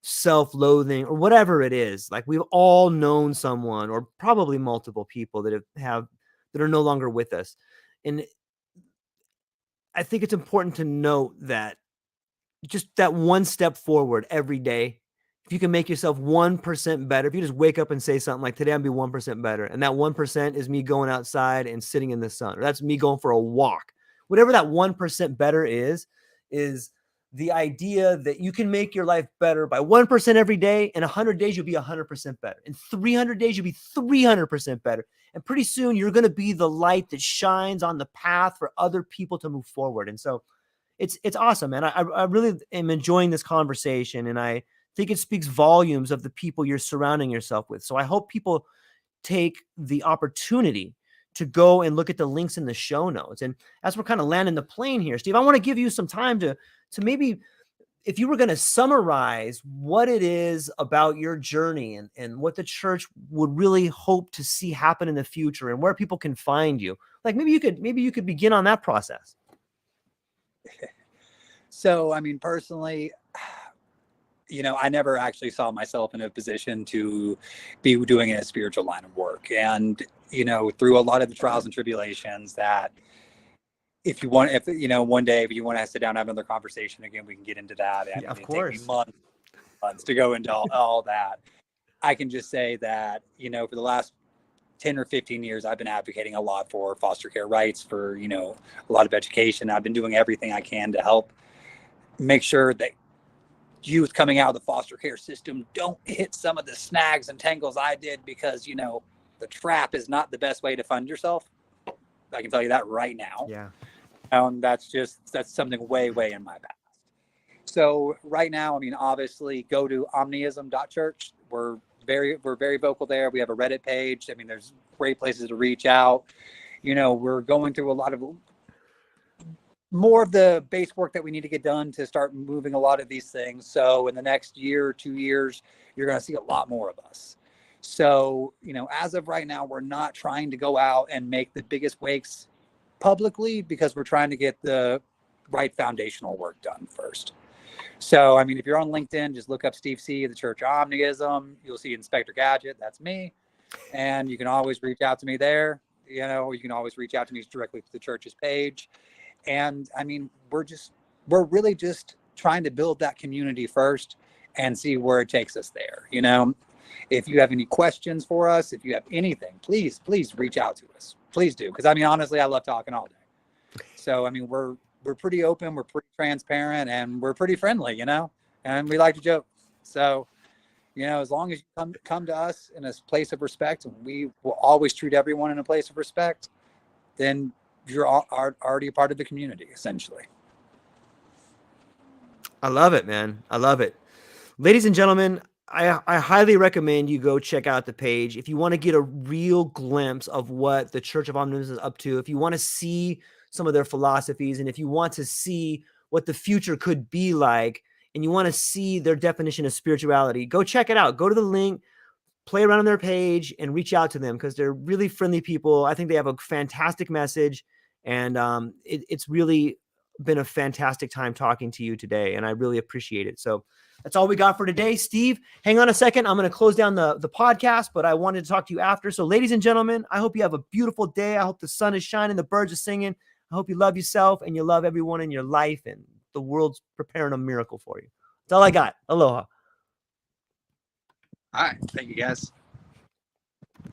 self-loathing, or whatever it is. Like, we've all known someone, or probably multiple people, that that are no longer with us. And I think it's important to note that just that one step forward every day if you can make yourself 1% better, if you just wake up and say something like, today I'm gonna be 1% better, and that 1% is me going outside and sitting in the sun, or that's me going for a walk, whatever that 1% better is the idea that you can make your life better by 1% every day. In 100 days, you'll be 100% better. In 300 days, you'll be 300% better. And pretty soon, you're going to be the light that shines on the path for other people to move forward. And so it's awesome, man. I really am enjoying this conversation, and I think it speaks volumes of the people you're surrounding yourself with. So I hope people take the opportunity to go and look at the links in the show notes. And as we're kind of landing the plane here, Steve, I want to give you some time to maybe, if you were going to summarize what it is about your journey and what the church would really hope to see happen in the future and where people can find you, like maybe you could begin on that process. So, I mean, personally, I never actually saw myself in a position to be doing a spiritual line of work. And, through a lot of the trials and tribulations that one day, if you want to sit down and have another conversation again, we can get into that. And of course. Take me months to go into all that. I can just say that, for the last 10 or 15 years, I've been advocating a lot for foster care rights, for, a lot of education. I've been doing everything I can to help make sure that youth coming out of the foster care system don't hit some of the snags and tangles I did, because, the trap is not the best way to fund yourself. I can tell you that right now. Yeah. That's something way in my past. So right now, I mean, obviously go to omnism.church. We're very vocal there. We have a Reddit page. I mean, there's great places to reach out. We're going through a lot of more of the base work that we need to get done to start moving a lot of these things. So in the next year or 2 years, you're going to see a lot more of us. So, as of right now, we're not trying to go out and make the biggest wakes publicly, because we're trying to get the right foundational work done first. So, I mean, if you're on LinkedIn, just look up Steve C. of the Church of Omnism. You'll see Inspector Gadget. That's me. And you can always reach out to me there. You can always reach out to me directly to the church's page. And I mean, we're really just trying to build that community first and see where it takes us there. If you have any questions for us, if you have anything, please reach out to us. Please do. Because I mean, honestly, I love talking all day. So, I mean, we're pretty open, we're pretty transparent, and we're pretty friendly, and we like to joke. So, as long as you come to us in a place of respect, and we will always treat everyone in a place of respect, then you're already a part of the community, essentially. I love it, man. I love it. Ladies and gentlemen, I highly recommend you go check out the page. If you want to get a real glimpse of what the Church of Omnism is up to, if you want to see some of their philosophies, and if you want to see what the future could be like, and you want to see their definition of spirituality, go check it out. Go to the link, play around on their page, and reach out to them, because they're really friendly people. I think they have a fantastic message, and it's really been a fantastic time talking to you today, and I really appreciate it. So that's all we got for today. Steve, hang on a second. I'm going to close down the podcast, but I wanted to talk to you after. So ladies and gentlemen, I hope you have a beautiful day. I hope the sun is shining, the birds are singing. I hope you love yourself and you love everyone in your life, and the world's preparing a miracle for you. That's all I got. Aloha. All right. Thank you, guys.